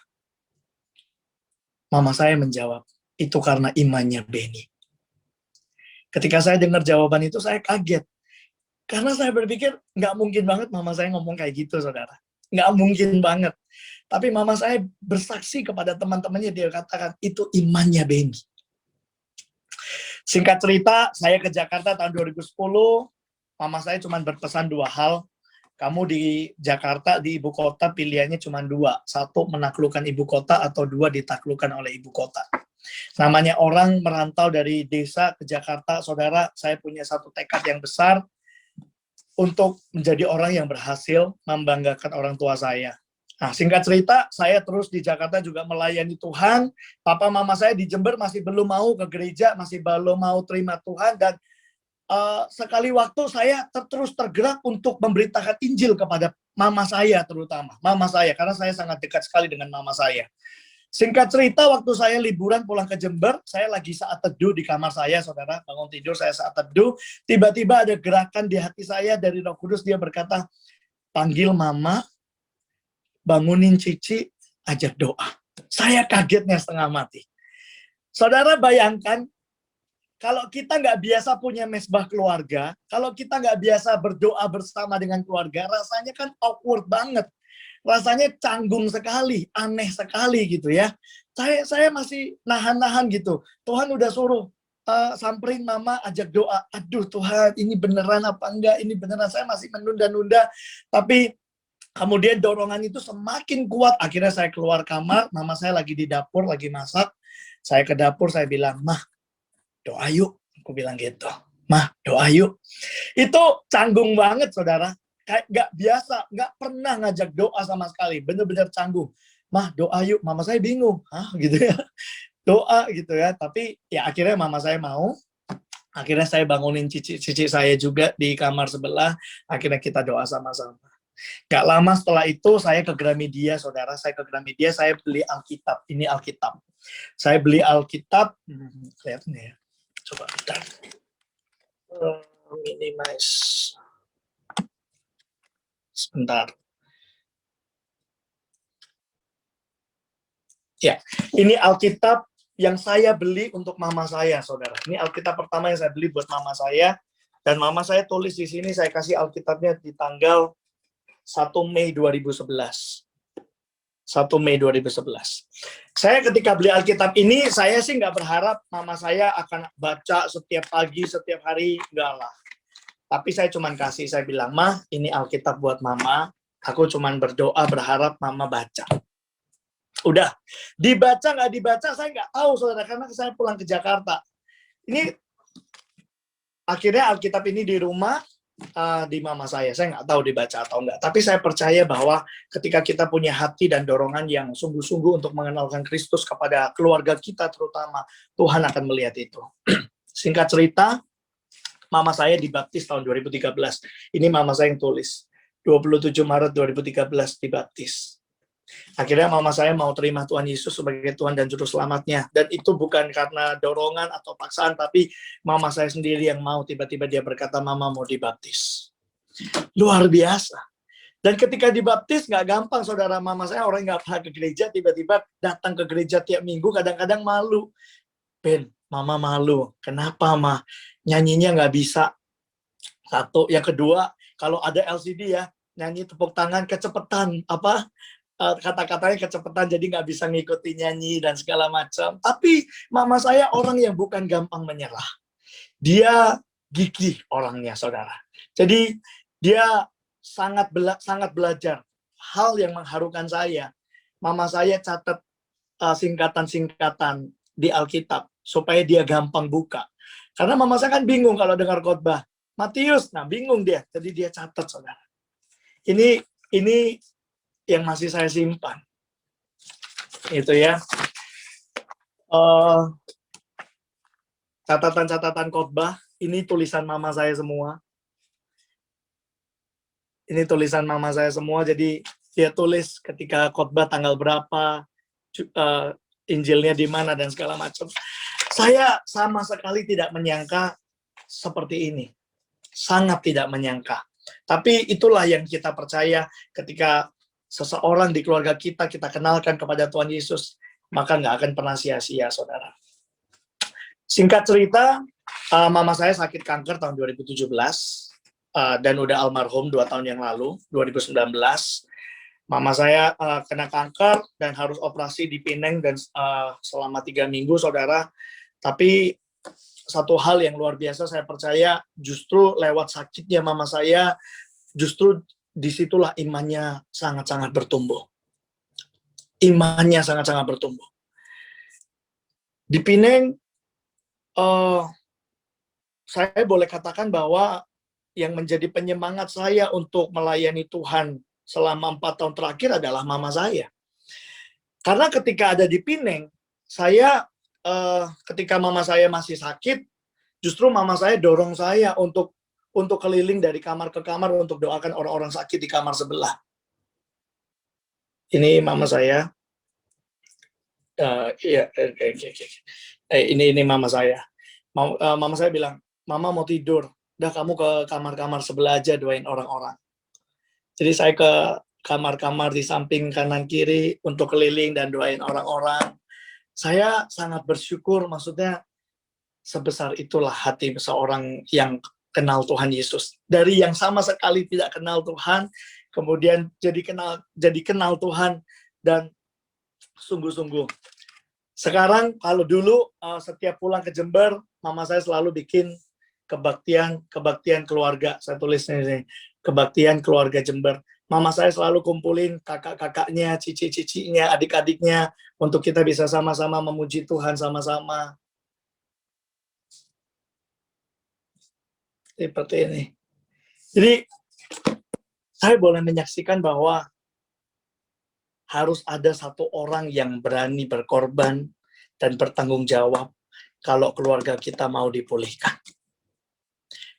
Mama saya menjawab, itu karena imannya Benny. Ketika saya dengar jawaban itu, saya kaget. Karena saya berpikir, nggak mungkin banget mama saya ngomong kayak gitu, saudara. Nggak mungkin banget. Tapi mama saya bersaksi kepada teman-temannya, dia katakan, itu imannya Benny. Singkat cerita, saya ke Jakarta tahun 2010, mama saya cuma berpesan 2 hal. Kamu di Jakarta, di ibu kota, pilihannya cuma 2. 1, menaklukkan ibu kota, atau 2, ditaklukkan oleh ibu kota. Namanya orang merantau dari desa ke Jakarta, saudara, saya punya satu tekad yang besar untuk menjadi orang yang berhasil membanggakan orang tua saya. Nah, singkat cerita, saya terus di Jakarta juga melayani Tuhan. Papa mama saya di Jember masih belum mau ke gereja, masih belum mau terima Tuhan, dan sekali waktu saya terus tergerak untuk memberitakan Injil kepada mama saya terutama. Mama saya, karena saya sangat dekat sekali dengan mama saya. Singkat cerita, waktu saya liburan pulang ke Jember, saya lagi saat teduh di kamar saya, saudara, bangun tidur, saya saat teduh, tiba-tiba ada gerakan di hati saya dari Roh Kudus, dia berkata, panggil mama, bangunin Cici, ajak doa. Saya kagetnya setengah mati. Saudara bayangkan, kalau kita nggak biasa punya mesbah keluarga, kalau kita nggak biasa berdoa bersama dengan keluarga, rasanya kan awkward banget. Rasanya canggung sekali, aneh sekali gitu ya. Saya masih nahan-nahan gitu. Tuhan udah suruh, samperin mama, ajak doa. Aduh Tuhan, ini beneran apa enggak? Ini beneran, saya masih menunda-nunda. Tapi kemudian dorongan itu semakin kuat. Akhirnya saya keluar kamar, mama saya lagi di dapur, lagi masak. Saya ke dapur, saya bilang, Mah, doa yuk. Aku bilang gitu. Mah, doa yuk. Itu canggung banget, saudara. Kayak nggak biasa, nggak pernah ngajak doa sama sekali. Bener-bener canggung. Mah, doa yuk. Mama saya bingung. Hah, gitu ya. Doa gitu ya. Tapi ya akhirnya mama saya mau. Akhirnya saya bangunin cici saya juga di kamar sebelah. Akhirnya kita doa sama-sama. Gak lama setelah itu saya ke Gramedia, saudara. Saya ke Gramedia, saya beli Alkitab. Ini Alkitab. Saya beli Alkitab. Lihat nih ya. Coba bentar. Minimize. Sebentar. Ya, ini Alkitab yang saya beli untuk mama saya, saudara. Ini Alkitab pertama yang saya beli buat mama saya. Dan mama saya tulis di sini, saya kasih Alkitabnya di tanggal 1 Mei 2011. 1 Mei 2011. Saya ketika beli Alkitab ini, saya sih nggak berharap mama saya akan baca setiap pagi, setiap hari, enggak lah. Tapi saya cuman kasih, saya bilang, Mah, ini Alkitab buat mama, aku cuman berdoa, berharap mama baca. Udah, dibaca nggak dibaca, saya nggak tahu, saudara, karena saya pulang ke Jakarta. Ini, akhirnya Alkitab ini di rumah, di mama saya nggak tahu dibaca atau enggak, tapi saya percaya bahwa ketika kita punya hati dan dorongan yang sungguh-sungguh untuk mengenalkan Kristus kepada keluarga kita terutama, Tuhan akan melihat itu. Singkat cerita, mama saya dibaptis tahun 2013. Ini mama saya yang tulis, 27 Maret 2013 dibaptis. Akhirnya mama saya mau terima Tuhan Yesus sebagai Tuhan dan Juru Selamatnya. Dan itu bukan karena dorongan atau paksaan, tapi mama saya sendiri yang mau. Tiba-tiba dia berkata, mama mau dibaptis. Luar biasa. Dan ketika dibaptis, nggak gampang, saudara. Mama saya orang nggak pernah ke gereja, tiba-tiba datang ke gereja tiap minggu, kadang-kadang malu. Ben, mama malu. Kenapa, Ma? Nyanyinya nggak bisa. Satu. Yang kedua, kalau ada LCD ya, nyanyi tepuk tangan, kecepatan. Kata-katanya kecepatan, jadi nggak bisa ngikuti nyanyi dan segala macam. Tapi mama saya orang yang bukan gampang menyerah. Dia gigih orangnya, saudara. Jadi dia sangat belajar hal yang mengharukan saya. Mama saya catat singkatan-singkatan di Alkitab. supaya dia gampang buka. Karena mama saya kan bingung kalau dengar khotbah Matius, nah bingung dia, jadi dia catat, saudara. Ini yang masih saya simpan. Itu ya. Catatan-catatan khotbah, ini tulisan mama saya semua. Ini tulisan mama saya semua, jadi dia tulis ketika khotbah tanggal berapa, Injilnya di mana, dan segala macam. Saya sama sekali tidak menyangka seperti ini. Sangat tidak menyangka. Tapi itulah yang kita percaya ketika seseorang di keluarga kita kenalkan kepada Tuhan Yesus, maka nggak akan pernah sia-sia, saudara. Singkat cerita, mama saya sakit kanker tahun 2017, dan udah almarhum 2 tahun yang lalu, 2019. Mama saya kena kanker dan harus operasi di Pineng dan selama 3 minggu, saudara. Tapi satu hal yang luar biasa saya percaya, justru lewat sakitnya mama saya, justru disitulah imannya sangat-sangat bertumbuh. Imannya sangat-sangat bertumbuh. Di Pineng, saya boleh katakan bahwa yang menjadi penyemangat saya untuk melayani Tuhan selama 4 tahun terakhir adalah mama saya. Karena ketika ada di Pineng, saya ketika mama saya masih sakit, justru mama saya dorong saya untuk keliling dari kamar ke kamar untuk doakan orang-orang sakit di kamar sebelah. Ini mama saya. Ini mama saya. Mama saya bilang, mama mau tidur, udah kamu ke kamar-kamar sebelah aja doain orang-orang. Jadi saya ke kamar-kamar di samping kanan kiri untuk keliling dan doain orang-orang. Saya sangat bersyukur, maksudnya sebesar itulah hati seorang yang kenal Tuhan Yesus. Dari yang sama sekali tidak kenal Tuhan, kemudian jadi kenal Tuhan, dan sungguh-sungguh. Sekarang kalau dulu setiap pulang ke Jember, mama saya selalu bikin kebaktian keluarga. Saya tulisnya ini, kebaktian keluarga Jember. Mama saya selalu kumpulin kakak-kakaknya, cici-cicinya, adik-adiknya, untuk kita bisa sama-sama memuji Tuhan sama-sama. Seperti ini. Jadi, saya boleh menyaksikan bahwa harus ada satu orang yang berani berkorban dan bertanggung jawab kalau keluarga kita mau dipulihkan.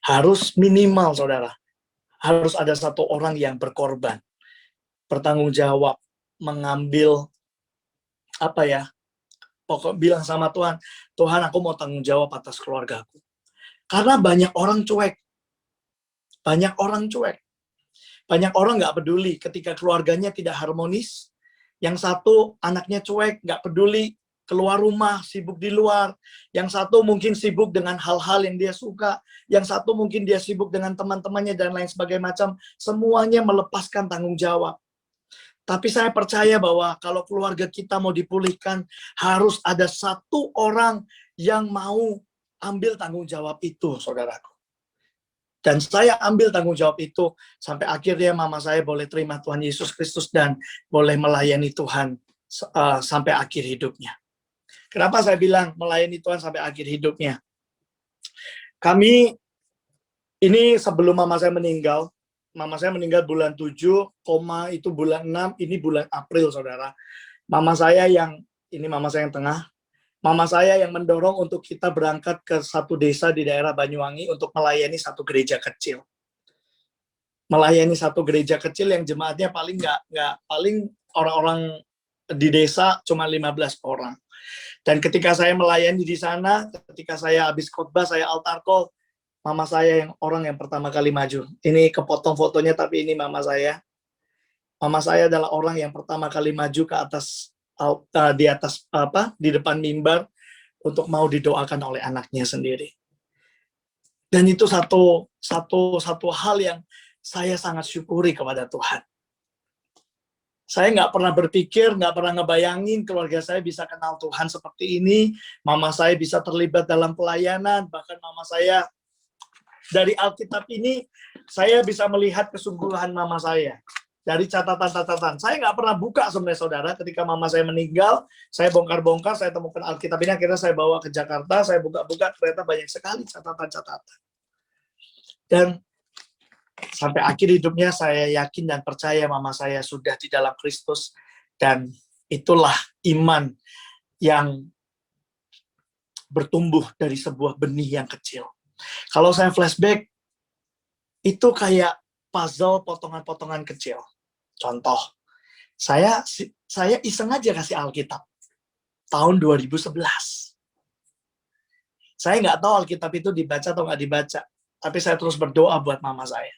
Harus minimal, saudara. Harus ada satu orang yang berkorban, bertanggung jawab, mengambil pokok bilang sama Tuhan, Tuhan aku mau tanggung jawab atas keluargaku. Karena banyak orang cuek. Banyak orang nggak peduli ketika keluarganya tidak harmonis. Yang satu anaknya cuek, nggak peduli, keluar rumah, sibuk di luar. Yang satu mungkin sibuk dengan hal-hal yang dia suka. Yang satu mungkin dia sibuk dengan teman-temannya dan lain sebagainya macam. Semuanya melepaskan tanggung jawab. Tapi saya percaya bahwa kalau keluarga kita mau dipulihkan, harus ada satu orang yang mau ambil tanggung jawab itu, saudaraku. Dan saya ambil tanggung jawab itu sampai akhirnya mama saya boleh terima Tuhan Yesus Kristus dan boleh melayani Tuhan sampai akhir hidupnya. Kenapa saya bilang melayani Tuhan sampai akhir hidupnya? Kami, ini sebelum mama saya meninggal bulan 7, itu bulan 6, ini bulan April, saudara. Mama saya yang tengah, mama saya yang mendorong untuk kita berangkat ke satu desa di daerah Banyuwangi untuk melayani satu gereja kecil. Melayani satu gereja kecil yang jemaatnya paling orang-orang di desa cuma 15 orang. Dan ketika saya melayani di sana, ketika saya habis khotbah, saya altar call, mama saya yang orang yang pertama kali maju. Ini kepotong fotonya, tapi ini mama saya. Mama saya adalah orang yang pertama kali maju ke atas di depan mimbar untuk mau didoakan oleh anaknya sendiri. Dan itu satu hal yang saya sangat syukuri kepada Tuhan. Saya nggak pernah berpikir, nggak pernah ngebayangin keluarga saya bisa kenal Tuhan seperti ini. Mama saya bisa terlibat dalam pelayanan, bahkan mama saya dari Alkitab ini, saya bisa melihat kesungguhan mama saya. dari catatan-catatan. Saya nggak pernah buka sebenarnya saudara, ketika mama saya meninggal, saya bongkar-bongkar, saya temukan Alkitab ini, akhirnya saya bawa ke Jakarta, saya buka-buka, ternyata banyak sekali catatan-catatan. Dan sampai akhir hidupnya saya yakin dan percaya mama saya sudah di dalam Kristus, dan itulah iman yang bertumbuh dari sebuah benih yang kecil. Kalau saya flashback, itu kayak puzzle potongan-potongan kecil. Contoh, saya iseng aja kasih Alkitab tahun 2011. Saya nggak tahu Alkitab itu dibaca atau nggak dibaca, tapi saya terus berdoa buat mama saya.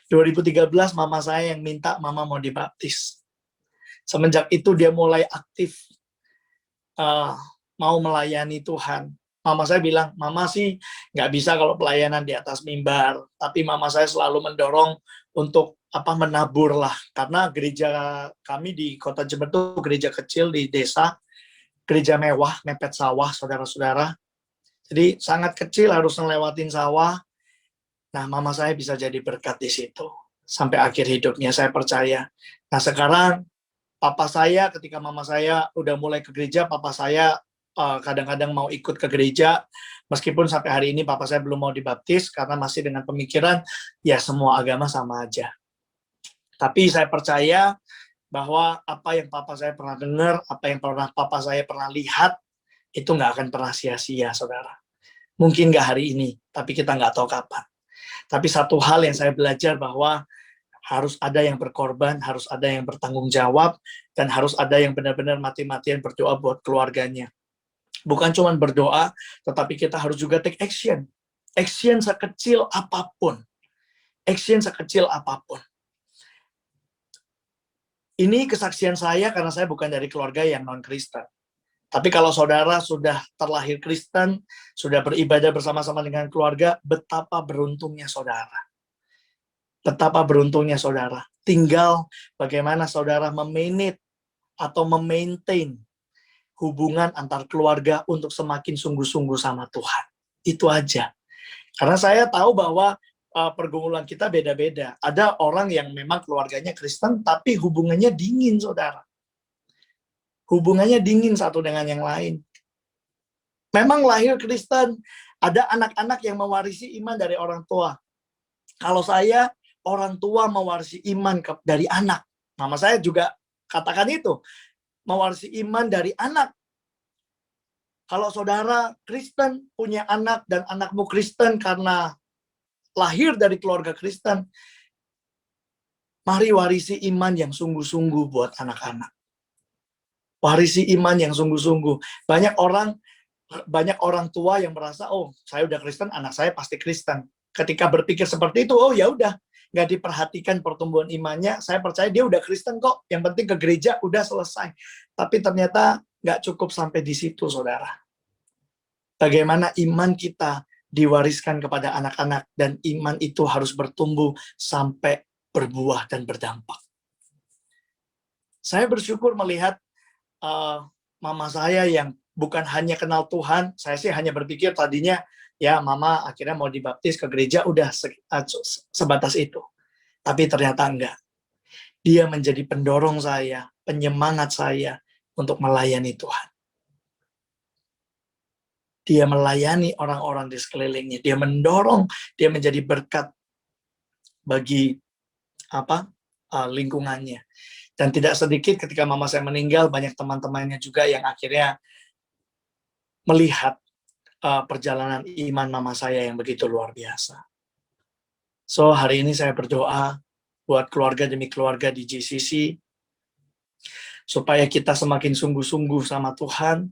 2013 mama saya yang minta mama mau dibaptis. Semenjak itu dia mulai aktif mau melayani Tuhan. Mama saya bilang, mama sih nggak bisa kalau pelayanan di atas mimbar, tapi mama saya selalu mendorong untuk menabur lah, karena gereja kami di Kota Jember itu gereja kecil di desa, gereja mewah, mepet sawah, saudara-saudara. Jadi sangat kecil, harus ngelewatin sawah. Nah, mama saya bisa jadi berkat di situ sampai akhir hidupnya, saya percaya. Nah, sekarang papa saya, ketika mama saya udah mulai ke gereja, papa saya kadang-kadang mau ikut ke gereja, meskipun sampai hari ini papa saya belum mau dibaptis, karena masih dengan pemikiran, ya semua agama sama aja. Tapi saya percaya bahwa apa yang papa saya pernah dengar, apa yang papa saya pernah lihat, itu nggak akan pernah sia-sia, saudara. Mungkin nggak hari ini, tapi kita nggak tahu kapan. Tapi satu hal yang saya belajar bahwa harus ada yang berkorban, harus ada yang bertanggung jawab, dan harus ada yang benar-benar mati-matian berdoa buat keluarganya. Bukan cuma berdoa, tetapi kita harus juga take action. Action sekecil apapun. Action sekecil apapun. Ini kesaksian saya karena saya bukan dari keluarga yang non-Kristen. Tapi kalau saudara sudah terlahir Kristen, sudah beribadah bersama-sama dengan keluarga, betapa beruntungnya saudara. Betapa beruntungnya saudara. Tinggal bagaimana saudara memanage atau memaintain hubungan antar keluarga untuk semakin sungguh-sungguh sama Tuhan. Itu aja. Karena saya tahu bahwa pergumulan kita beda-beda. Ada orang yang memang keluarganya Kristen, tapi hubungannya dingin, saudara. Hubungannya dingin satu dengan yang lain. Memang lahir Kristen, ada anak-anak yang mewarisi iman dari orang tua. Kalau saya, orang tua mewarisi iman dari anak. Mama saya juga katakan itu. Mewarisi iman dari anak. Kalau saudara Kristen punya anak dan anakmu Kristen karena lahir dari keluarga Kristen, mari warisi iman yang sungguh-sungguh buat anak-anak. Warisi iman yang sungguh-sungguh. Banyak orang tua yang merasa, oh saya udah Kristen, anak saya pasti Kristen. Ketika berpikir seperti itu, oh ya udah, nggak diperhatikan pertumbuhan imannya, saya percaya dia udah Kristen kok, yang penting ke gereja udah selesai. Tapi ternyata nggak cukup sampai di situ, saudara. Bagaimana iman kita diwariskan kepada anak-anak, dan iman itu harus bertumbuh sampai berbuah dan berdampak. Saya bersyukur melihat mama saya yang bukan hanya kenal Tuhan, saya sih hanya berpikir tadinya, ya mama akhirnya mau dibaptis ke gereja, udah sebatas itu. Tapi ternyata enggak. Dia menjadi pendorong saya, penyemangat saya untuk melayani Tuhan. Dia melayani orang-orang di sekelilingnya. Dia mendorong, dia menjadi berkat bagi lingkungannya. Dan tidak sedikit ketika mama saya meninggal, banyak teman-temannya juga yang akhirnya melihat perjalanan iman mama saya yang begitu luar biasa. So, hari ini saya berdoa buat keluarga demi keluarga di GCC, supaya kita semakin sungguh-sungguh sama Tuhan,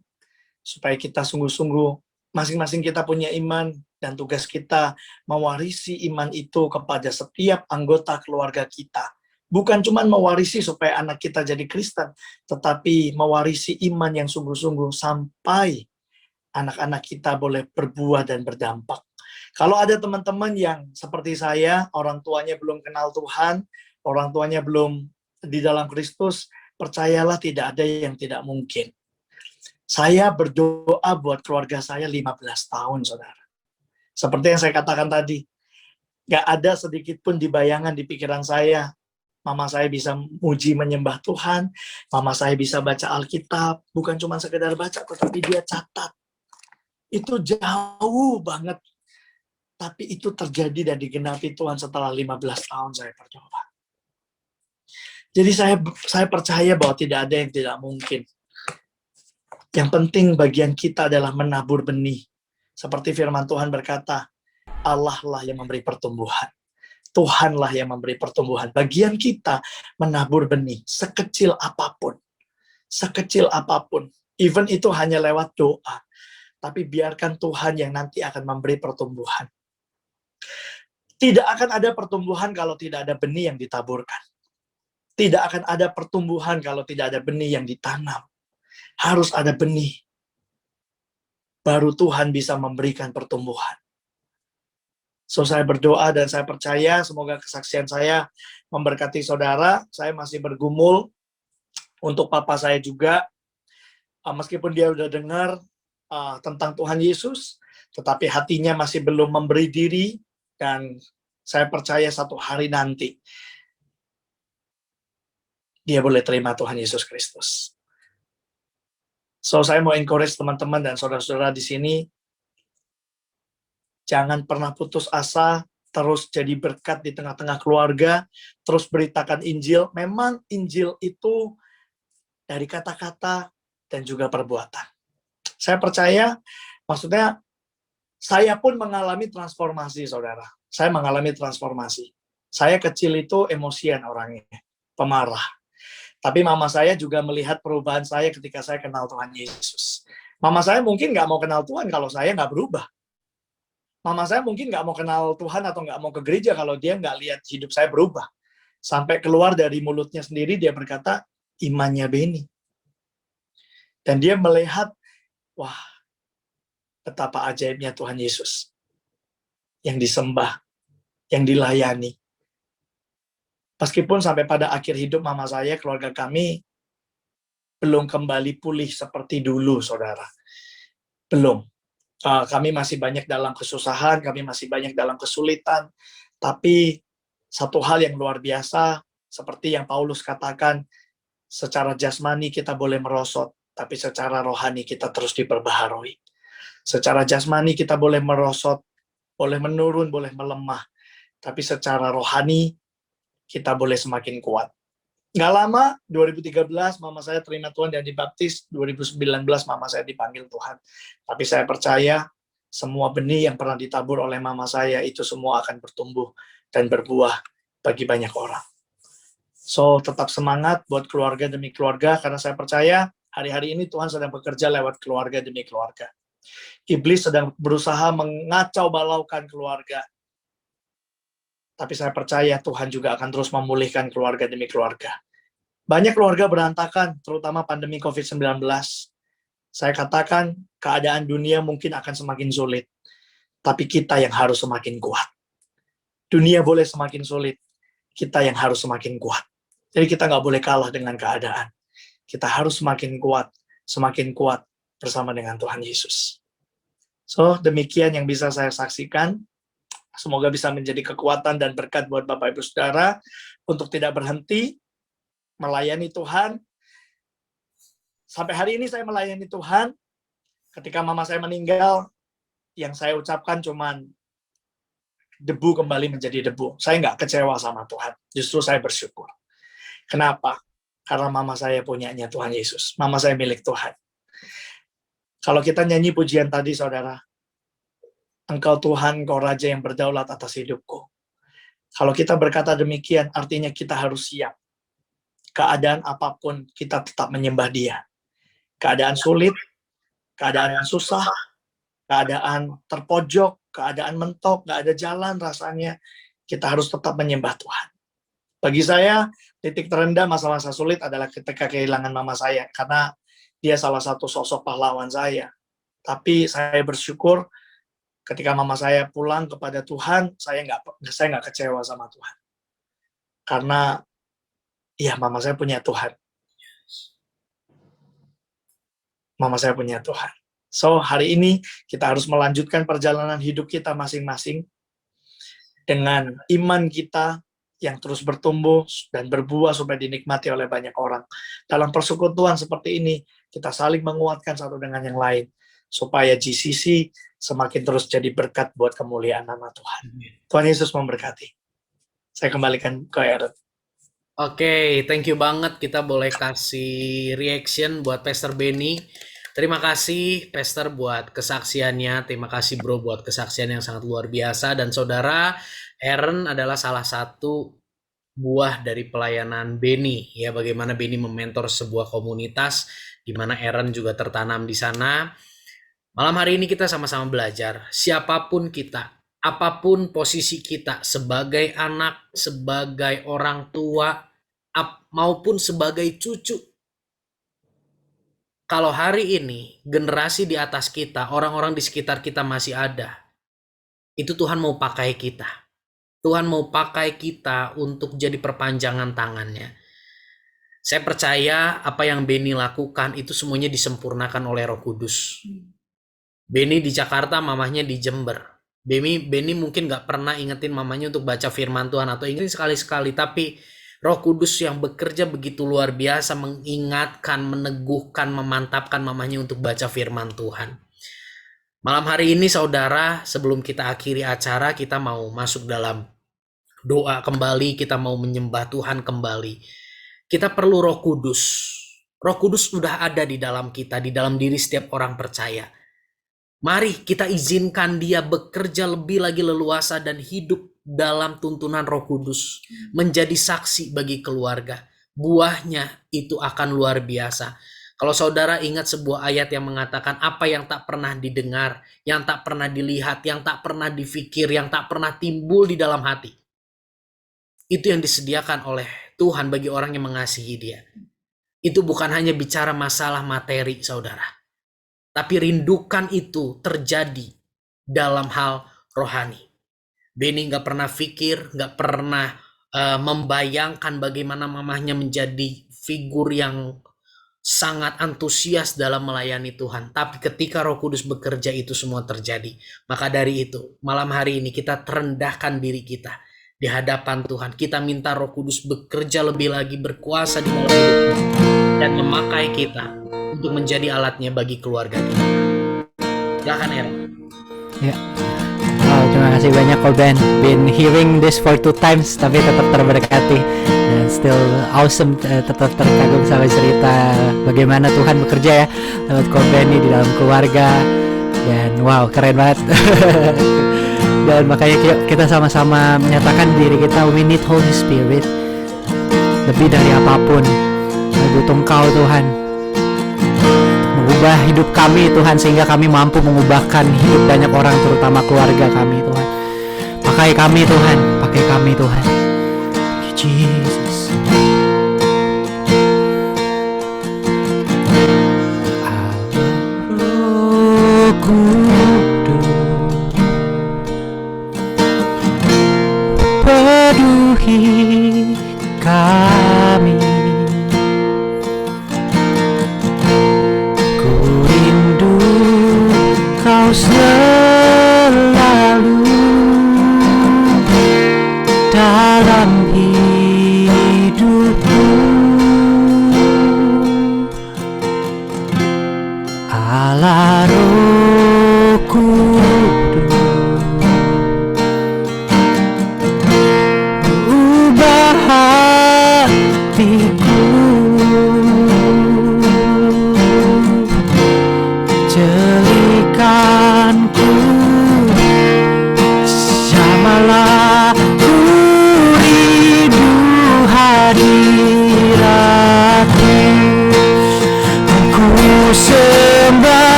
supaya kita sungguh-sungguh, masing-masing kita punya iman, dan tugas kita mewarisi iman itu kepada setiap anggota keluarga kita. Bukan cuma mewarisi supaya anak kita jadi Kristen, tetapi mewarisi iman yang sungguh-sungguh sampai anak-anak kita boleh berbuah dan berdampak. Kalau ada teman-teman yang seperti saya, orang tuanya belum kenal Tuhan, orang tuanya belum di dalam Kristus, percayalah tidak ada yang tidak mungkin. Saya berdoa buat keluarga saya 15 tahun, saudara. Seperti yang saya katakan tadi, gak ada sedikit pun di bayangan di pikiran saya, Mama saya bisa muji menyembah Tuhan, mama saya bisa baca Alkitab, bukan cuma sekedar baca, tetapi dia catat. Itu jauh banget. Tapi itu terjadi dan digenapi Tuhan setelah 15 tahun saya berdoa. Jadi saya percaya bahwa tidak ada yang tidak mungkin. Yang penting bagian kita adalah menabur benih. Seperti firman Tuhan berkata, Allah lah yang memberi pertumbuhan. Tuhanlah yang memberi pertumbuhan. Bagian kita menabur benih sekecil apapun. Sekecil apapun. Even itu hanya lewat doa. Tapi biarkan Tuhan yang nanti akan memberi pertumbuhan. Tidak akan ada pertumbuhan kalau tidak ada benih yang ditaburkan. Tidak akan ada pertumbuhan kalau tidak ada benih yang ditanam. Harus ada benih. Baru Tuhan bisa memberikan pertumbuhan. So, saya berdoa dan saya percaya semoga kesaksian saya memberkati saudara. Saya masih bergumul untuk papa saya juga. Meskipun dia udah dengar tentang Tuhan Yesus, tetapi hatinya masih belum memberi diri. Dan saya percaya satu hari nanti, dia boleh terima Tuhan Yesus Kristus. So, saya mau encourage teman-teman dan saudara-saudara di sini, jangan pernah putus asa, terus jadi berkat di tengah-tengah keluarga, terus beritakan Injil. Memang Injil itu dari kata-kata dan juga perbuatan. Saya percaya, maksudnya, saya pun mengalami transformasi, saudara. Saya mengalami transformasi. Saya kecil itu emosian orangnya, pemarah. Tapi mama saya juga melihat perubahan saya ketika saya kenal Tuhan Yesus. Mama saya mungkin nggak mau kenal Tuhan kalau saya nggak berubah. Mama saya mungkin nggak mau kenal Tuhan atau nggak mau ke gereja kalau dia nggak lihat hidup saya berubah. Sampai keluar dari mulutnya sendiri, dia berkata, imannya Beni. Dan dia melihat, wah, betapa ajaibnya Tuhan Yesus. Yang disembah, yang dilayani. Meskipun sampai pada akhir hidup mama saya, keluarga kami, belum kembali pulih seperti dulu, saudara. Belum. Kami masih banyak dalam kesusahan, kami masih banyak dalam kesulitan, tapi satu hal yang luar biasa, seperti yang Paulus katakan, secara jasmani kita boleh merosot, tapi secara rohani kita terus diperbaharui. Secara jasmani kita boleh merosot, boleh menurun, boleh melemah, tapi secara rohani kita boleh semakin kuat. Nggak lama, 2013 mama saya terima Tuhan dan dibaptis, 2019 mama saya dipanggil Tuhan. Tapi saya percaya semua benih yang pernah ditabur oleh mama saya itu semua akan bertumbuh dan berbuah bagi banyak orang. So, tetap semangat buat keluarga demi keluarga, karena saya percaya hari-hari ini Tuhan sedang bekerja lewat keluarga demi keluarga. Iblis sedang berusaha mengacau balaukan keluarga. Tapi saya percaya Tuhan juga akan terus memulihkan keluarga demi keluarga. Banyak keluarga berantakan, terutama pandemi COVID-19. Saya katakan, keadaan dunia mungkin akan semakin sulit. Tapi kita yang harus semakin kuat. Dunia boleh semakin sulit, kita yang harus semakin kuat. Jadi kita nggak boleh kalah dengan keadaan. Kita harus semakin kuat bersama dengan Tuhan Yesus. So, demikian yang bisa saya saksikan. Semoga bisa menjadi kekuatan dan berkat buat Bapak Ibu Saudara untuk tidak berhenti melayani Tuhan. Sampai hari ini saya melayani Tuhan. Ketika mama saya meninggal, yang saya ucapkan cuman debu kembali menjadi debu. Saya nggak kecewa sama Tuhan. Justru saya bersyukur. Kenapa? Karena mama saya punyanya Tuhan Yesus. Mama saya milik Tuhan. Kalau kita nyanyi pujian tadi, saudara, Engkau Tuhan, Engkau Raja yang berdaulat atas hidupku. Kalau kita berkata demikian, artinya kita harus siap. Keadaan apapun, kita tetap menyembah Dia. Keadaan sulit, keadaan susah, keadaan terpojok, keadaan mentok, nggak ada jalan rasanya, kita harus tetap menyembah Tuhan. Bagi saya, titik terendah masa-masa sulit adalah ketika kehilangan mama saya, karena dia salah satu sosok pahlawan saya. Tapi saya bersyukur, ketika mama saya pulang kepada Tuhan, saya nggak kecewa sama Tuhan. Karena, ya mama saya punya Tuhan. Mama saya punya Tuhan. So, hari ini kita harus melanjutkan perjalanan hidup kita masing-masing dengan iman kita, yang terus bertumbuh dan berbuah supaya dinikmati oleh banyak orang. Dalam persekutuan seperti ini, kita saling menguatkan satu dengan yang lain, supaya GCC semakin terus jadi berkat buat kemuliaan nama Tuhan. Tuhan Yesus memberkati. Saya kembalikan ke Aaron. Oke, thank you banget. Kita boleh kasih reaction buat Pastor Benny. Terima kasih Pastor buat kesaksiannya. Terima kasih Bro buat kesaksian yang sangat luar biasa. Dan saudara, Aaron adalah salah satu buah dari pelayanan Benny. Ya, bagaimana Benny mementor sebuah komunitas di mana Aaron juga tertanam di sana. Malam hari ini kita sama-sama belajar. Siapapun kita, apapun posisi kita sebagai anak, sebagai orang tua, maupun sebagai cucu. Kalau hari ini generasi di atas kita, orang-orang di sekitar kita masih ada, itu Tuhan mau pakai kita. Tuhan mau pakai kita untuk jadi perpanjangan tangannya. Saya percaya apa yang Benny lakukan itu semuanya disempurnakan oleh Roh Kudus. Benny di Jakarta, mamahnya di Jember. Benny mungkin gak pernah ingetin mamanya untuk baca firman Tuhan atau ingetin sekali-sekali, tapi Roh Kudus yang bekerja begitu luar biasa mengingatkan, meneguhkan, memantapkan mamanya untuk baca firman Tuhan. Malam hari ini saudara, sebelum kita akhiri acara, kita mau masuk dalam doa kembali, kita mau menyembah Tuhan kembali. Kita perlu Roh Kudus. Roh Kudus sudah ada di dalam kita, di dalam diri setiap orang percaya. Mari kita izinkan dia bekerja lebih lagi leluasa dan hidup dalam tuntunan Roh Kudus, menjadi saksi bagi keluarga. Buahnya itu akan luar biasa. Kalau saudara ingat sebuah ayat yang mengatakan apa yang tak pernah didengar, yang tak pernah dilihat, yang tak pernah dipikir, yang tak pernah timbul di dalam hati. Itu yang disediakan oleh Tuhan bagi orang yang mengasihi dia. Itu bukan hanya bicara masalah materi saudara, tapi rindukan itu terjadi dalam hal rohani. Benny gak pernah pikir, gak pernah membayangkan bagaimana mamahnya menjadi figur yang sangat antusias dalam melayani Tuhan. Tapi ketika Roh Kudus bekerja itu semua terjadi. Maka dari itu, malam hari ini kita terendahkan diri kita di hadapan Tuhan. Kita minta Roh Kudus bekerja lebih lagi, berkuasa di dalam hidup kita, dan memakai kita untuk menjadi alatnya bagi keluarga kita. Silakan Aaron. Ya. Wow, terima kasih banyak kok Ben. Been hearing this for 2 times tapi tetap terberkati dan still awesome, tetap terkagum sama cerita bagaimana Tuhan bekerja ya lewat Ko Benny di dalam keluarga, dan wow keren banget. Dan makanya kita sama-sama menyatakan diri kita, we need Holy Spirit lebih dari apapun. Kami butuh Engkau Tuhan, mengubah hidup kami Tuhan, sehingga kami mampu mengubahkan hidup banyak orang, terutama keluarga kami Tuhan. Pakai kami Tuhan, pakai kami Tuhan. Thank you, Jesus. Roh Kudus, penuhi kami. Kau selalu dalam hidupku, Allah Roh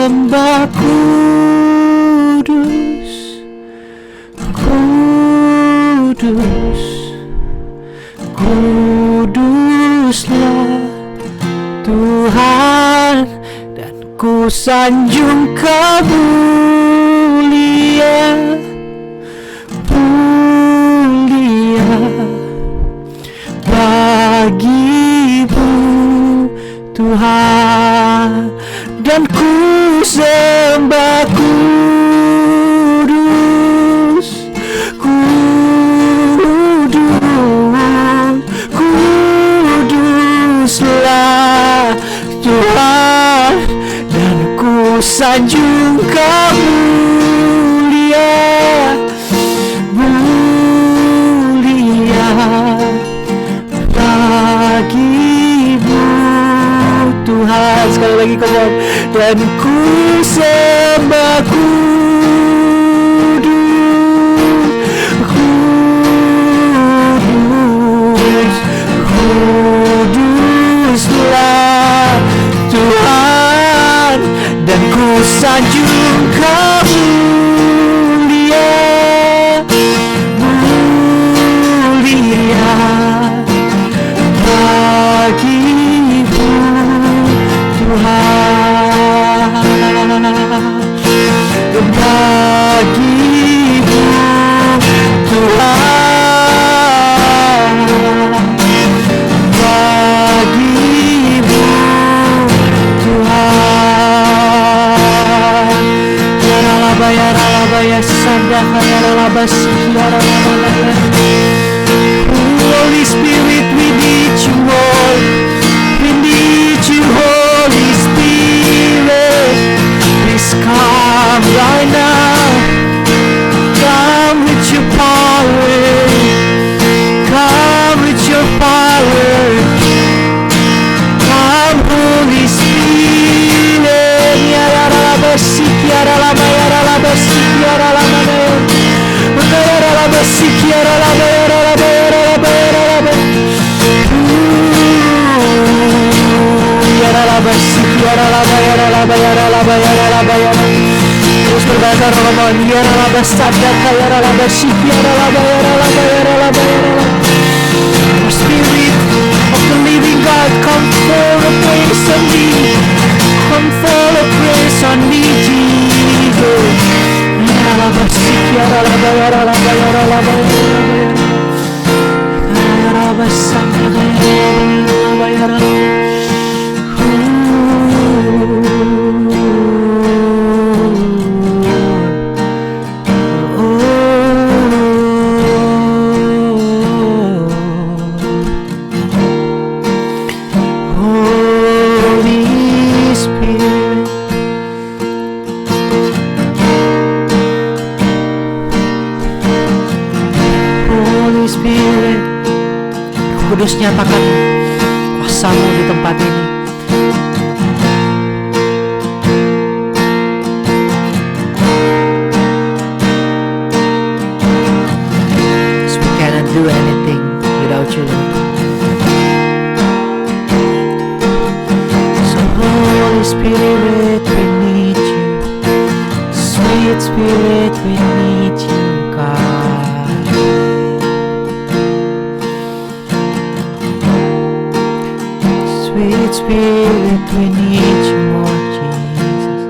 sembah kudus, kudus, kuduslah Tuhan, dan ku sanjung kemuliaan, mulia bagimu Tuhan, dan ku sembah kudus, kudus, kuduslah Tuhan, dan ku sanjung kemuliaan, mulia bagimu Tuhan. Sekali lagi come on. Dan ku sembah kudus, kuduslah Tuhan, dan ku sanjung kemuliaan, mulia bagimu Tuhan, bagimu Tuhan, bagimu Tuhan. Yaralaba yaralaba yasandaka yaralaba yaralaba. Holy Spirit, we need you, Lord. We need you, Holy Spirit. Please come right now. Come with your power. Come with your power. Come, Holy Spirit. Yaralaba siki yaralaba yaralaba siki yaralaba yaralaba siki yaralaba yaralaba yaralaba yaralaba. Yaralaba siki yaralaba yaralaba yaralaba yaralaba yaralaba. Terus berbahasa Roman. Yaralaba sadaka yaralaba siki yaralaba yaralaba yaralaba yaralaba. Oh, Spirit of the living God, come for a praise on me. Come for a praise on me, Jesus. Yaralaba siki yaralaba yaralaba yaralaba yaralaba sadaka yaralaba yaralaba. Kudus, nyatakan kuasa-Mu di tempat ini. So we cannot do anything without you, Lord. So Holy Spirit, we need you. Sweet Spirit, we need you, God. Sweet Spirit, we need you more, Jesus.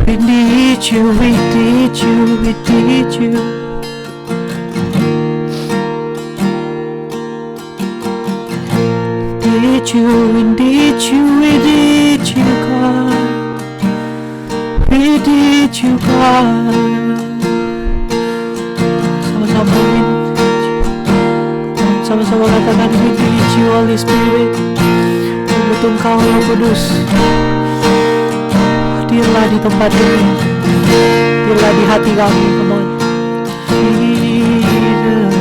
We need you, we need you, we need you. Need you, we need you, we need you, God. We need you, God. Sama-sama minum. Sama-sama katakan we need you, Holy Spirit. Membutuhkan Engkau yang kudus. Hadirlah di tempat ini. Hadirlah di hati kami. Come on. Jesus.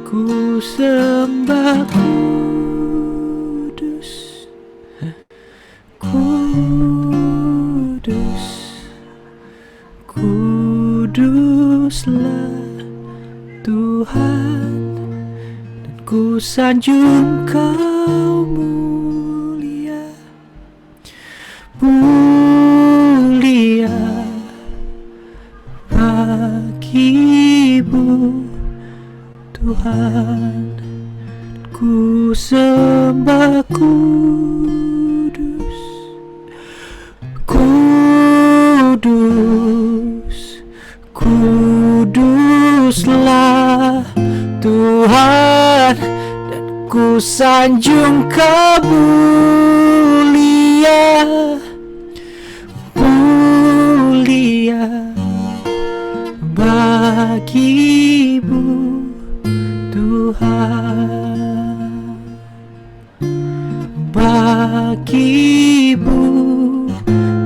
Ku sembah kudus, Kuduslah Tuhan, dan ku sanjung Kau mulia. Mulia bagimu Tuhan, ku sembah kudus. Kudus, kuduslah Tuhan, dan ku sanjung Kau mulia. Mulia bagimu Tuhan, bagimu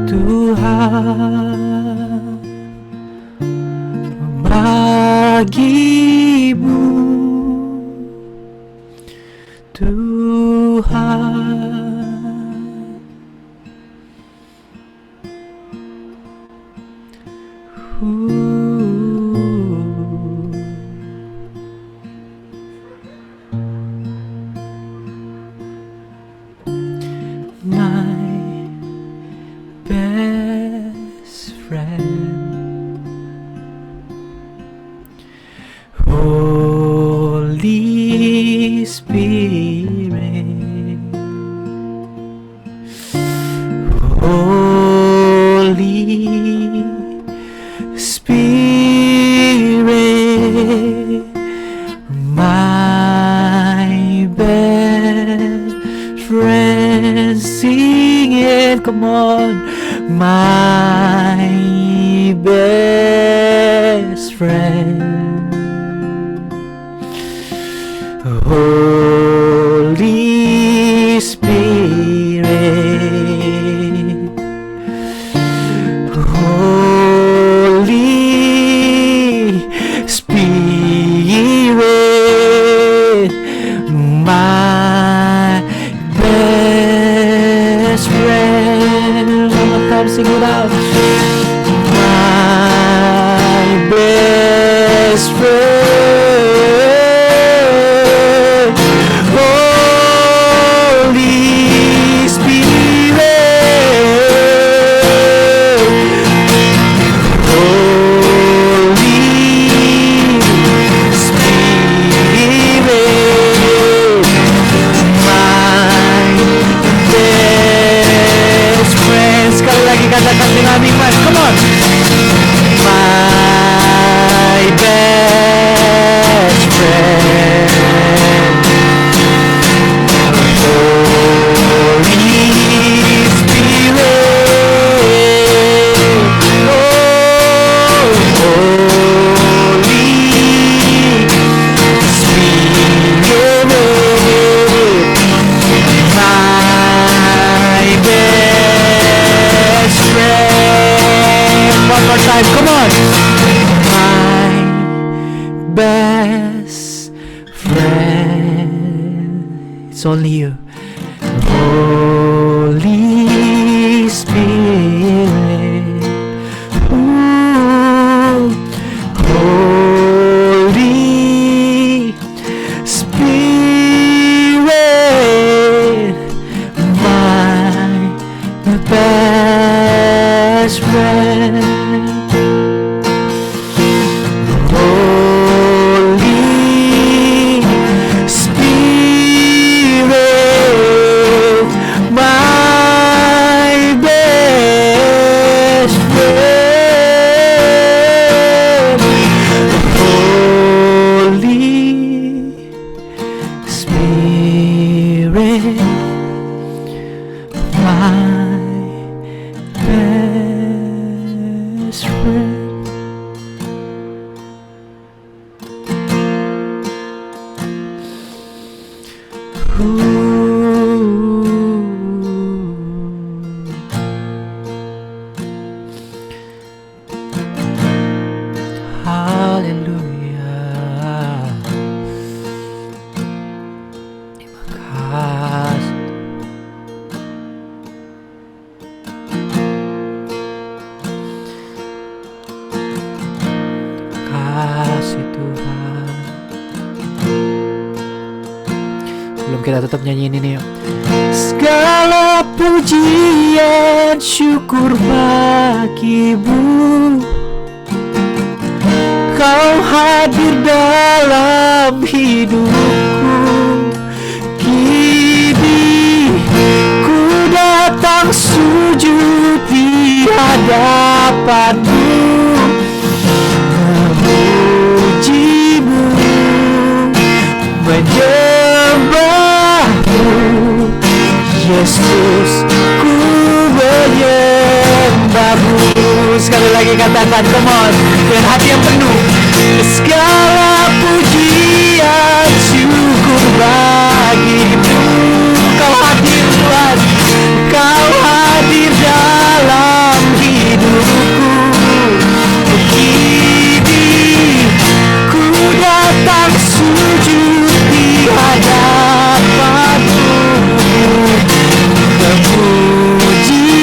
Tuhan, bagimu Tuhan. My best friend, Holy Spirit, Holy Spirit, my best friend, sing it, come on, my best friend, Holy Spirit, Holy Spirit, my best friend. One more time, sing it out. My best friend, Holy Spirit, Holy Spirit, my best friend. Sekali lagi katakan dengan iman, come on. My best friend, Holy Spirit, oh, Holy Spirit, my best friend. One more time, come on. My best friend, it's only you. Holy Spirit, ooh, Holy Spirit, my best friend, Holy Spirit, my best friend, Holy Spirit, my best friend. Hallelujah. Terima kasih. kasih Tuhan. Sebelum kita tutup nyanyiin ini yuk. Segala pujian syukur bagimu, Kau hadir dalam hidupku. Kini ku datang sujud di hadapanmu, memujimu, menyembahmu. Yesus, ku menyembahmu. Sekali lagi katakan, come on, dengan hati yang penuh. Segala pujian syukur bagimu, Kau hadir Tuhan, Kau hadir dalam hidupku. Kini ku datang sujud di hadapanmu, memujimu,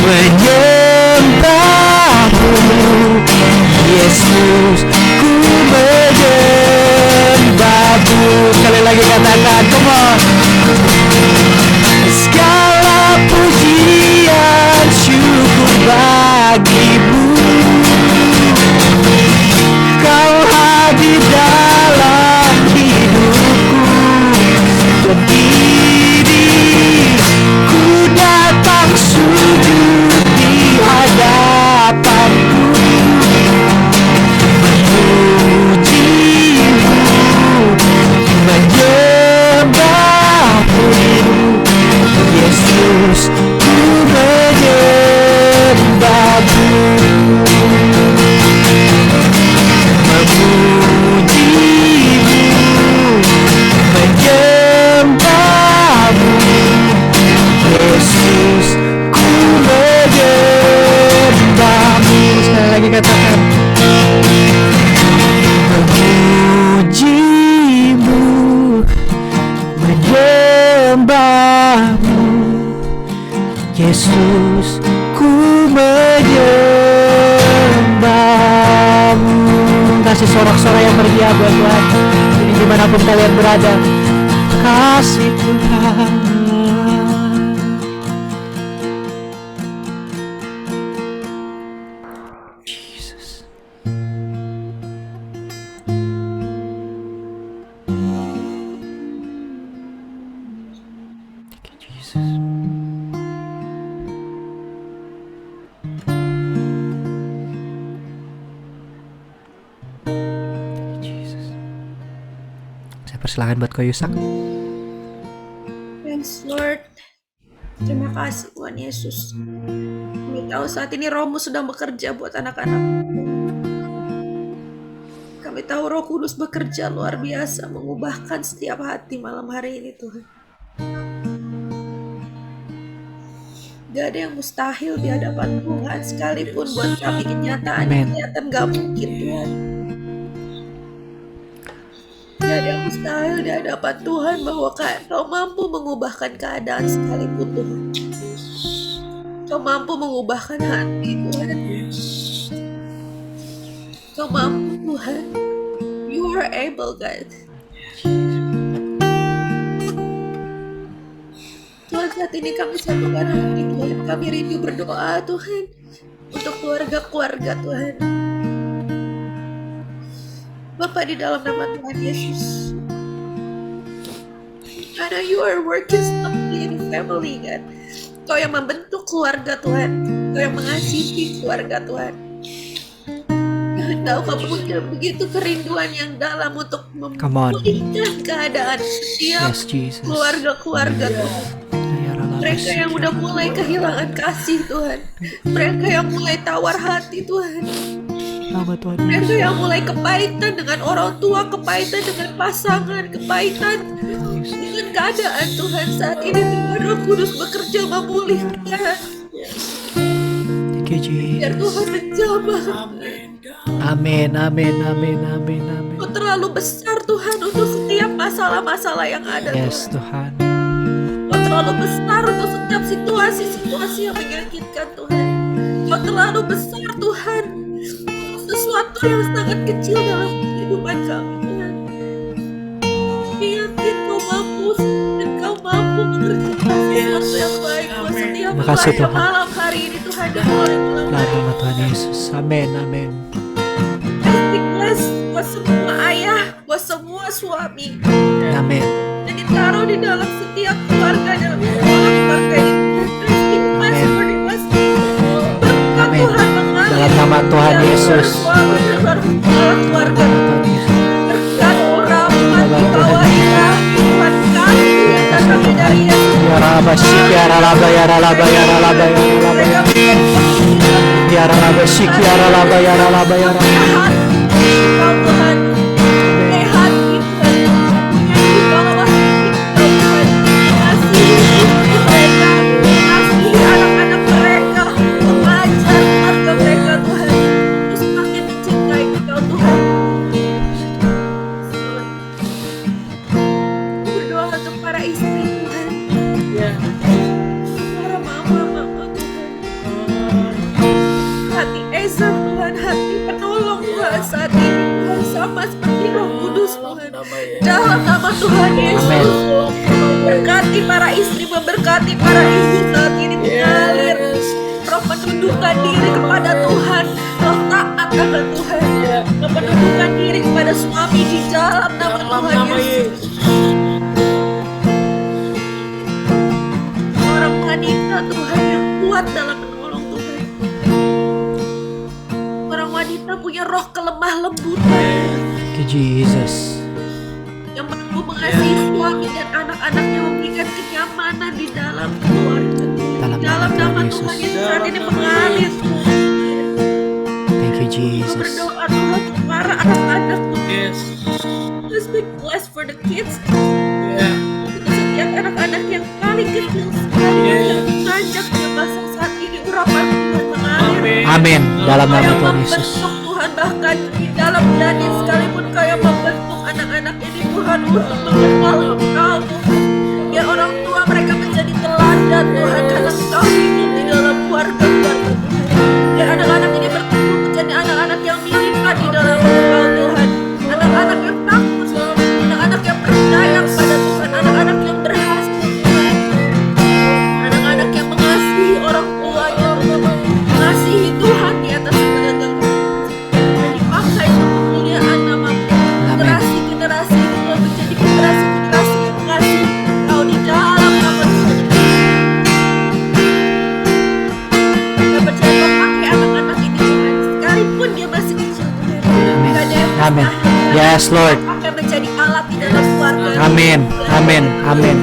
menyembahmu. Yesus, ku menyembahmu. Sekali lagi katakan, come on. Segala pujian syukur bagimu, Kau hadir dalam hidupku. Dan kini ku datang sujud di hadapanmu, memujimu, menyembahmu. Yesus, ku menyembahmu, memujimu, menyembahmu. Yesus, ku menyembahmu. Sekali lagi katakan, memujimu, menyembahmu. Yesus, ku menyembahmu. Kasih sorak-sorai yang meriah buat Tuhan ini dimanapun kalian berada. Kasih Tuhan. Jesus. Thank you, Jesus. Jesus. Saya persilahkan buat Ko Yusak. Thanks Lord. Terima kasih Tuhan Yesus. Kami tahu saat ini Roh-Mu sedang bekerja buat anak-anak. Kami tahu Roh Kudus bekerja luar biasa mengubahkan setiap hati malam hari ini Tuhan. Gak ada yang mustahil di hadapan Tuhan, sekalipun buat kami kenyataan Amen. kelihatan gak mungkin Tuhan. Gak ada yang mustahil di hadapan Tuhan bahwa Kau mampu mengubahkan keadaan sekalipun Tuhan. Kau mampu mengubahkan hati Tuhan. Kau mampu Tuhan. You are able God. Tuhan, saat ini kami satukan hati Tuhan. Kami rindu berdoa Tuhan untuk keluarga-keluarga Tuhan. Bapa, di dalam nama Tuhan Yesus, karena you are working something in family God. Kau yang membentuk keluarga Tuhan. Kau yang mengasihi keluarga Tuhan. Kau punya begitu kerinduan yang dalam untuk Come on. memulihkan keadaan setiap Yes, Jesus. keluarga-keluarga Tuhan. Mereka yang udah mulai kehilangan kasih Tuhan. Mereka yang mulai tawar hati Tuhan. Nama Tuhan Mereka Yesus. yang mulai kepahitan dengan orang tua, kepahitan dengan pasangan, kepahitan dengan keadaan Tuhan. Saat ini Tuhan Roh Kudus bekerja memulihkan. Thank you, Biar Jesus. Tuhan menjamah. Amin, amin, amin, amin, amin. Kau terlalu besar Tuhan untuk setiap masalah-masalah yang ada Yes, Tuhan. Tuhan. Kau terlalu besar untuk setiap situasi-situasi yang menyakitkan Tuhan. Kau terlalu besar Tuhan. Sesuatu sesuatu yang sangat kecil dalam kehidupan kami Tuhan. Kami yakin Kau mampu dan Kau mampu mengerjakan sesuatu yang baik buat Amin. setiap Makasih, keluarga Tuhan. malam hari ini Tuhan, di mulai malam Dalam hari nama ini. Tuhan Yesus. Amin, amin. I speak bless buat semua ayah, buat semua suami, Amin. dan ditaruh di dalam setiap keluarga, dalam keluarga ini. I speak bless Amin. for the bless. Berkat Amin. Tuhan mengalir Dalam nama Tuhan di Yesus. suami dan keluarga. Tuhan Yesus. Berkat rahmat di bawah Tuhan kasih yang datang dari Yesus. Ya Rabba Shiki ya Ralaba ya Ralaba ya Ralaba ya Ralaba ya Ya Ralaba Shiki ya Ralaba ya Ralaba ya Ralaba. Kau Tuhan, sehat Tuhan, punya di bawah Kau Tuhan, kasih mereka, kasih anak-anak mereka, mengajar keluarga mereka Tuhan, untuk semakin mencintai Kau Tuhan. Berdoa untuk para istri Tuhan, para mama-mama Tuhan, hati Eza Tuhan, hati penolong Tuhan saat ini Tuhan, sama seperti Roh Kudus Tuhan, dalam nama Tuhan Yesus. Berkati para istri, memberkati para ibu saat ini, mengalir roh penundukan diri kepada Tuhan, roh taat akan Tuhan, roh penundukan diri kepada suami di dalam nama Tuhan Yesus. Orang wanita Tuhan yang kuat dalam menolong Tuhan, orang wanita punya roh kelemah lembutan Thank you Jesus. yang mampu mengasihi suami dan anak-anaknya, memberikan kenyamanan di dalam keluarga. Dalam Dalam nama nama Tuhan Tuhan Yesus. Yesus saat ini mengalir. Thank you Aku Jesus. berdoa Tuhan untuk para anak-anak. Yes. Let's be blessed for the kids. Ya. Untuk setiap anak-anak yang paling kecil sekali yang mengajak bahasa saat ini, urapan Tuhan mengalir. Amin. Dalam Kau nama yang Tuhan Yesus. membentuk Tuhan, bahkan di dalam janin sekalipun Kau yang membentuk anak-anak ini Tuhan untuk mengenal Engkau Tuhan. Biar orang tua mereka menjadi teladan Tuhan, karena Engkau hidup di dalam keluarga-keluarga Tuhan. Biar anak-anak ini bertumbuh menjadi anak-anak yang milikan di dalam Engkau Tuhan. Anak-anak yang takut, anak-anak yang percaya kepada Tuhan, anak-anak yang berhasil Tuhan. Anak-anak yang mengasihi orang tuanya, mengasihi Tuhan di atas segala-galanya. Dan dipakai untuk kemuliaan nama-Mu. Generasi-generasi itu telah menjadi generasi-generasi yang mengasihi Kau di dalam nama Tuhan. Kita percaya Kau pakai anak-anak ini Tuhan, sekalipun dia masih kecil Tuhan. Tidak ada yang Amin. mustahil, Tuhan. Yes Lord. Kau pakai menjadi alat di dalam keluarga. Amin. Amin. Amin.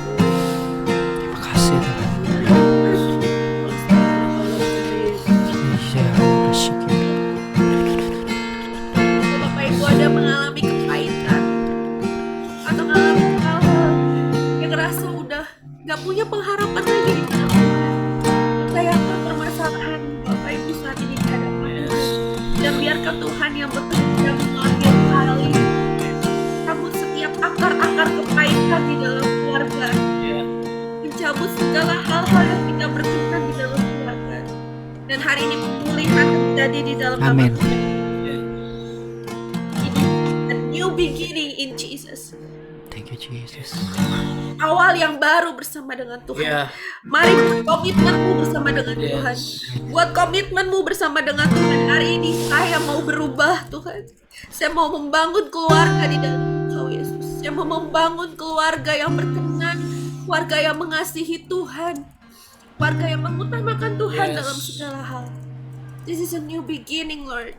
Terima kasih Tuhan. Ya Rabba Shiki. Kalau Bapak Ibu ada mengalami kepahitan atau mengalami hal-hal yang rasa udah gak punya pengharapan lagi di dalam Tuhan, percayakan permasalahan Bapak Ibu saat ini di hadapan Tuhan, dan biarkan Tuhan yang bekerja mengambil alih, cabut setiap akar-akar kepahitan di dalam keluarga, mencabut segala hal-hal yang tidak berkenan di dalam keluarga, dan hari ini pemulihan terjadi di dalam nama Amin. Tuhan. A new beginning in Jesus. Thank you Jesus. Awal yang baru bersama dengan Tuhan. Ya. Mari buat komitmenmu bersama dengan Yes. Tuhan. Buat komitmenmu bersama dengan Tuhan. Hari ini saya mau berubah Tuhan. Saya mau membangun keluarga di dalam Engkau Yesus. Saya mau membangun keluarga yang berkenan, keluarga yang mengasihi Tuhan, keluarga yang mengutamakan Tuhan Yes. dalam segala hal. This is a new beginning, Lord.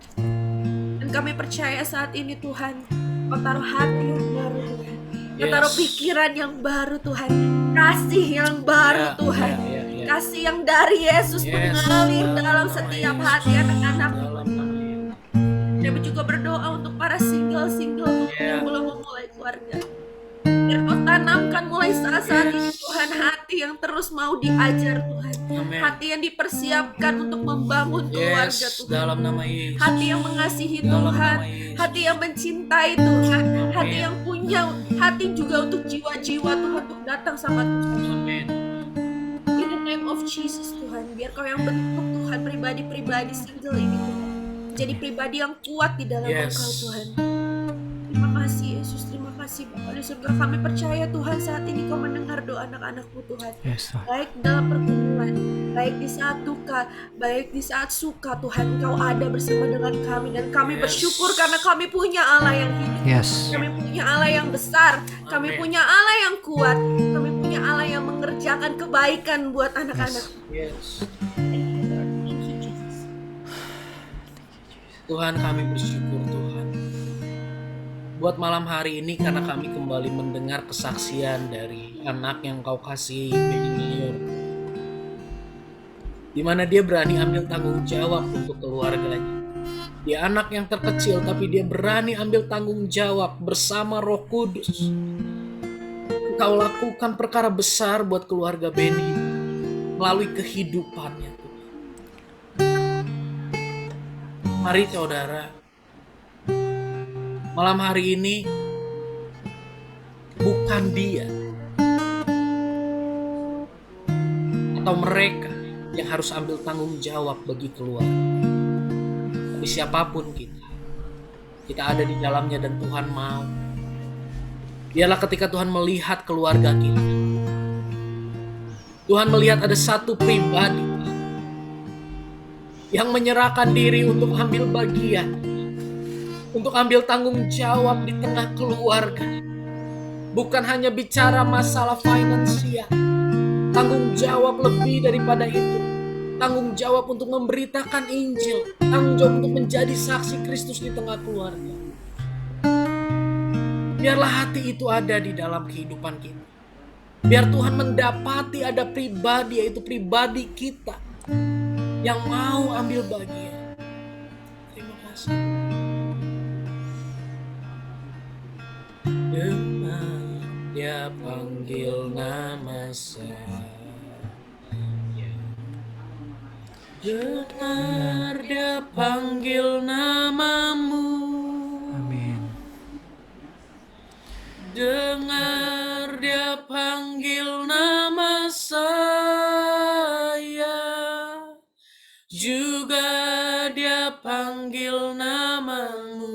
Dan kami percaya saat ini Tuhan, Kau taruh hati yang baru Tuhan. Kau Yes. taruh pikiran yang baru Tuhan. Kasih yang baru Ya, Tuhan. ya, ya, ya. Kasih yang dari Yesus Yes. mengalir dalam setiap hati anak-anak. Dalam nama Yesus. Kami juga berdoa untuk para single-single Ya. yang belum memulai keluarga. Biar Kau tanamkan mulai saat-saat ini Tuhan, hati yang terus mau diajar Tuhan. Amin. Hati yang dipersiapkan untuk membangun keluarga Yes, Tuhan. dalam nama Yesus. Hati yang mengasihi Dalam Tuhan, nama Yesus. hati yang mencintai Tuhan, hati Amin. yang punya hati juga untuk jiwa-jiwa Tuhan untuk datang sama Tuhan. Amin. In the of Jesus Tuhan. Biar Kau yang bentuk Tuhan pribadi-pribadi single ini Tuhan. Menjadi pribadi yang kuat di dalam Engkau Yes. Tuhan. Terima kasih Yesus, terima kasih Bapa di surga. Kami percaya Tuhan saat ini Kau mendengar doa anak-anak-Mu Tuhan. Yes, Tuhan. Baik dalam pergumulan, baik di saat duka, baik di saat suka Tuhan Kau ada bersama dengan kami. Dan kami Yes. bersyukur karena kami punya Allah yang hidup. Yes. Kami punya Allah yang besar, kami Amin. punya Allah yang kuat, kami punya Allah yang mengerjakan kebaikan buat anak-anak. Yes. Thank you Lord, thank you Jesus. Tuhan, kami bersyukur Tuhan. Buat malam hari ini karena kami kembali mendengar kesaksian dari anak yang Kau kasih, Benny, di mana dia berani ambil tanggung jawab untuk keluarganya. Dia anak yang terkecil tapi dia berani ambil tanggung jawab bersama Roh Kudus. Engkau lakukan perkara besar buat keluarga Benny melalui kehidupannya Tuhan. Mari saudara, malam hari ini bukan dia atau mereka yang harus ambil tanggung jawab bagi keluarga. Tapi siapapun kita ada di dalamnya dan Tuhan mau. Biarlah ketika Tuhan melihat keluarga kita, Tuhan melihat ada satu pribadi yang menyerahkan diri untuk ambil bagian, untuk ambil tanggung jawab di tengah keluarga. Bukan hanya bicara masalah finansial, tanggung jawab lebih daripada itu. Tanggung jawab untuk memberitakan Injil, tanggung jawab untuk menjadi saksi Kristus di tengah keluarga. Biarlah hati itu ada di dalam kehidupan kita. Biar Tuhan mendapati ada pribadi, yaitu pribadi kita yang mau ambil bagian. Terima kasih. Dengar dia panggil nama saya. Dengar dia panggil namamu. Amin. Dengar dia panggil nama saya. Juga dia panggil namamu.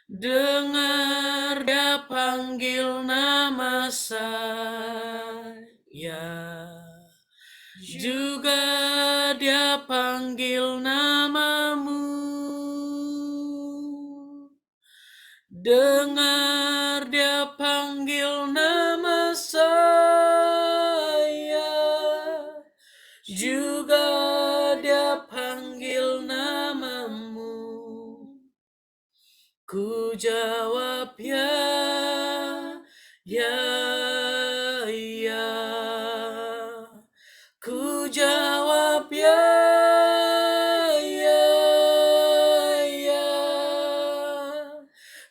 Dengar dia panggil nama saya. Juga dia panggil namamu. Dengar dia panggil nama saya. Juga dia panggil namamu. Ku jawab ya, ya, ya. Ku jawab ya, ya, ya.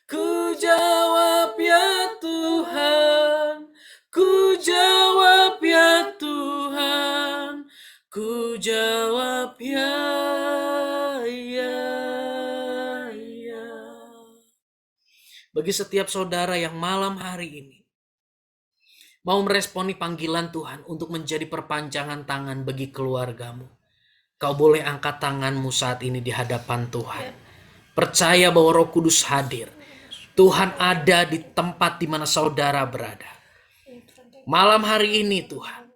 Ku jawab ya Tuhan. Ku jawab ya Tuhan. Ku jawab ya, ya, ya. Bagi setiap saudara yang malam hari ini mau meresponi panggilan Tuhan untuk menjadi perpanjangan tangan bagi keluargamu, kau boleh angkat tanganmu saat ini di hadapan Tuhan. Percaya bahwa Roh Kudus hadir. Tuhan ada di tempat di mana saudara berada. Malam hari ini Tuhan,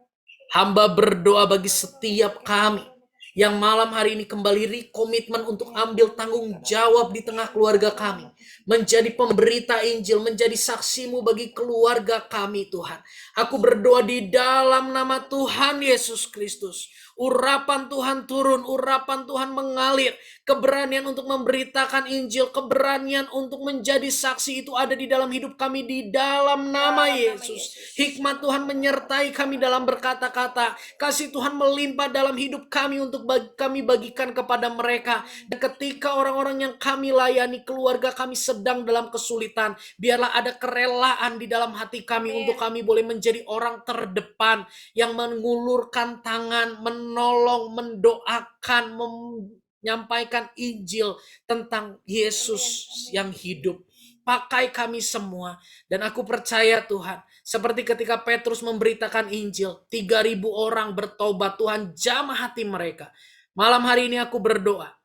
hamba berdoa bagi setiap kami yang malam hari ini kembali rekomitmen untuk ambil tanggung jawab di tengah keluarga kami. Menjadi pemberita Injil, menjadi saksimu bagi keluarga kami Tuhan. Aku berdoa di dalam nama Tuhan Yesus Kristus. Urapan Tuhan turun, urapan Tuhan mengalir. Keberanian untuk memberitakan Injil, keberanian untuk menjadi saksi itu ada di dalam hidup kami di dalam nama Yesus. Hikmat Tuhan menyertai kami dalam berkata-kata. Kasih Tuhan melimpah dalam hidup kami untuk kami bagikan kepada mereka. Dan ketika orang-orang yang kami layani, keluarga kami sedang dalam kesulitan, biarlah ada kerelaan di dalam hati kami untuk kami boleh menjadi orang terdepan yang mengulurkan tangan, menolong, mendoakan, menyampaikan Injil tentang Yesus yang hidup. pakai kami semua. Dan aku percaya Tuhan, seperti ketika Petrus memberitakan Injil, 3.000 orang bertobat, Tuhan jamah hati mereka. Malam hari ini aku berdoa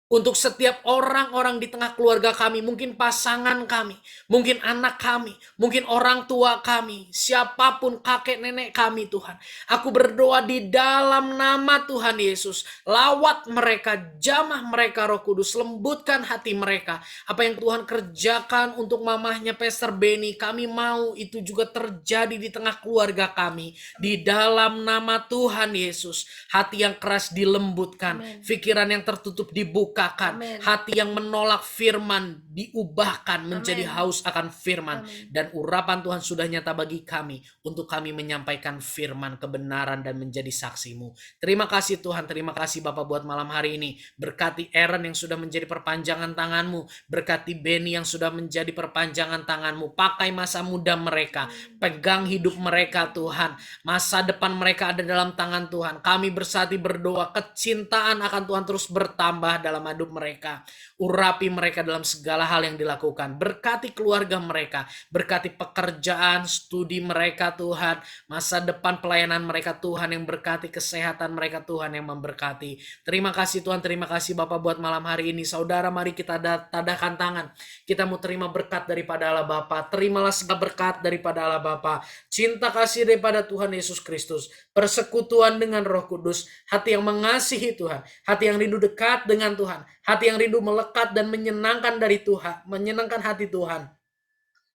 untuk setiap orang-orang di tengah keluarga kami, mungkin pasangan kami, mungkin anak kami, mungkin orang tua kami, siapapun kakek nenek kami Tuhan. Aku berdoa di dalam nama Tuhan Yesus, lawat mereka, jamah mereka Roh Kudus, lembutkan hati mereka. Apa yang Tuhan kerjakan untuk mamahnya Pastor Benny, kami mau itu juga terjadi di tengah keluarga kami. Di dalam nama Tuhan Yesus, hati yang keras dilembutkan, Amen. pikiran yang tertutup dibuka. Amen. Hati yang menolak firman diubahkan menjadi Amen. haus akan firman. Amen. Dan urapan Tuhan sudah nyata bagi kami untuk kami menyampaikan firman kebenaran dan menjadi saksimu. Terima kasih Tuhan, terima kasih Bapak buat malam hari ini. Berkati Aaron yang sudah menjadi perpanjangan tanganmu, berkati Benny yang sudah menjadi perpanjangan tanganmu. Pakai masa muda mereka, pegang hidup mereka Tuhan. Masa depan mereka ada dalam tangan Tuhan. Kami bersatu berdoa, kecintaan akan Tuhan terus bertambah dalam hidup mereka. Urapi mereka dalam segala hal yang dilakukan. Berkati keluarga mereka, berkati pekerjaan, studi mereka Tuhan, masa depan pelayanan mereka Tuhan, yang berkati kesehatan mereka Tuhan, yang memberkati. Terima kasih Tuhan, terima kasih Bapak buat malam hari ini. Saudara, mari kita tadahkan tangan. Kita mau terima berkat daripada Allah Bapa. Terimalah segala berkat daripada Allah Bapa. Cinta kasih daripada Tuhan Yesus Kristus, persekutuan dengan Roh Kudus, hati yang mengasihi Tuhan, hati yang rindu dekat dengan Tuhan, hati yang rindu melekat dan menyenangkan dari Tuhan, menyenangkan hati Tuhan,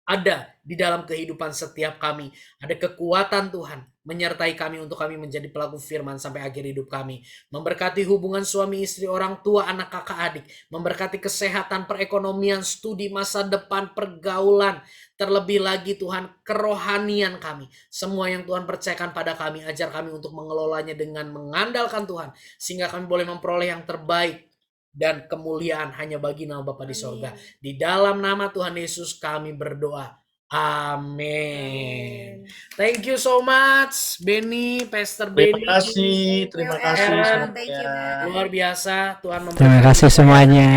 ada di dalam kehidupan setiap kami. Ada kekuatan Tuhan menyertai kami untuk kami menjadi pelaku firman sampai akhir hidup kami. Memberkati hubungan suami istri, orang tua, anak, kakak, adik. Memberkati kesehatan, perekonomian, studi, masa depan, pergaulan. Terlebih lagi Tuhan, kerohanian kami. Semua yang Tuhan percayakan pada kami, ajar kami untuk mengelolanya dengan mengandalkan Tuhan. Sehingga kami boleh memperoleh yang terbaik. Dan kemuliaan hanya bagi nama Bapa di sorga. Di dalam nama Tuhan Yesus kami berdoa. Amin. Thank you so much, Benny, Pastor Benny. Terima kasih Aaron. Thank you, semuanya. man. Luar biasa, Tuhan memberkati. Terima kasih semuanya.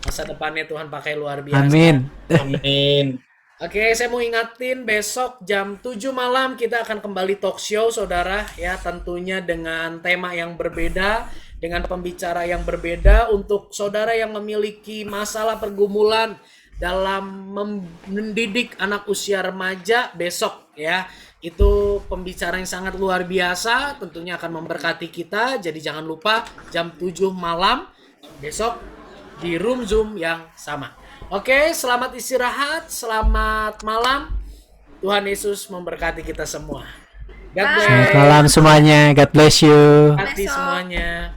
Masa depannya Tuhan pakai luar biasa. Amin. Amin. Oke, saya mau ingatin besok jam 7 malam kita akan kembali talk show, saudara. Ya, tentunya dengan tema yang berbeda, dengan pembicara yang berbeda. Untuk saudara yang memiliki masalah pergumulan dalam mendidik anak usia remaja, besok ya, itu pembicara yang sangat luar biasa, tentunya akan memberkati kita. Jadi jangan lupa jam 7 malam besok di room Zoom yang sama. Oke, selamat istirahat, selamat malam. Tuhan Yesus memberkati kita semua. God bless. Selamat malam semuanya. God bless you. Hati semuanya.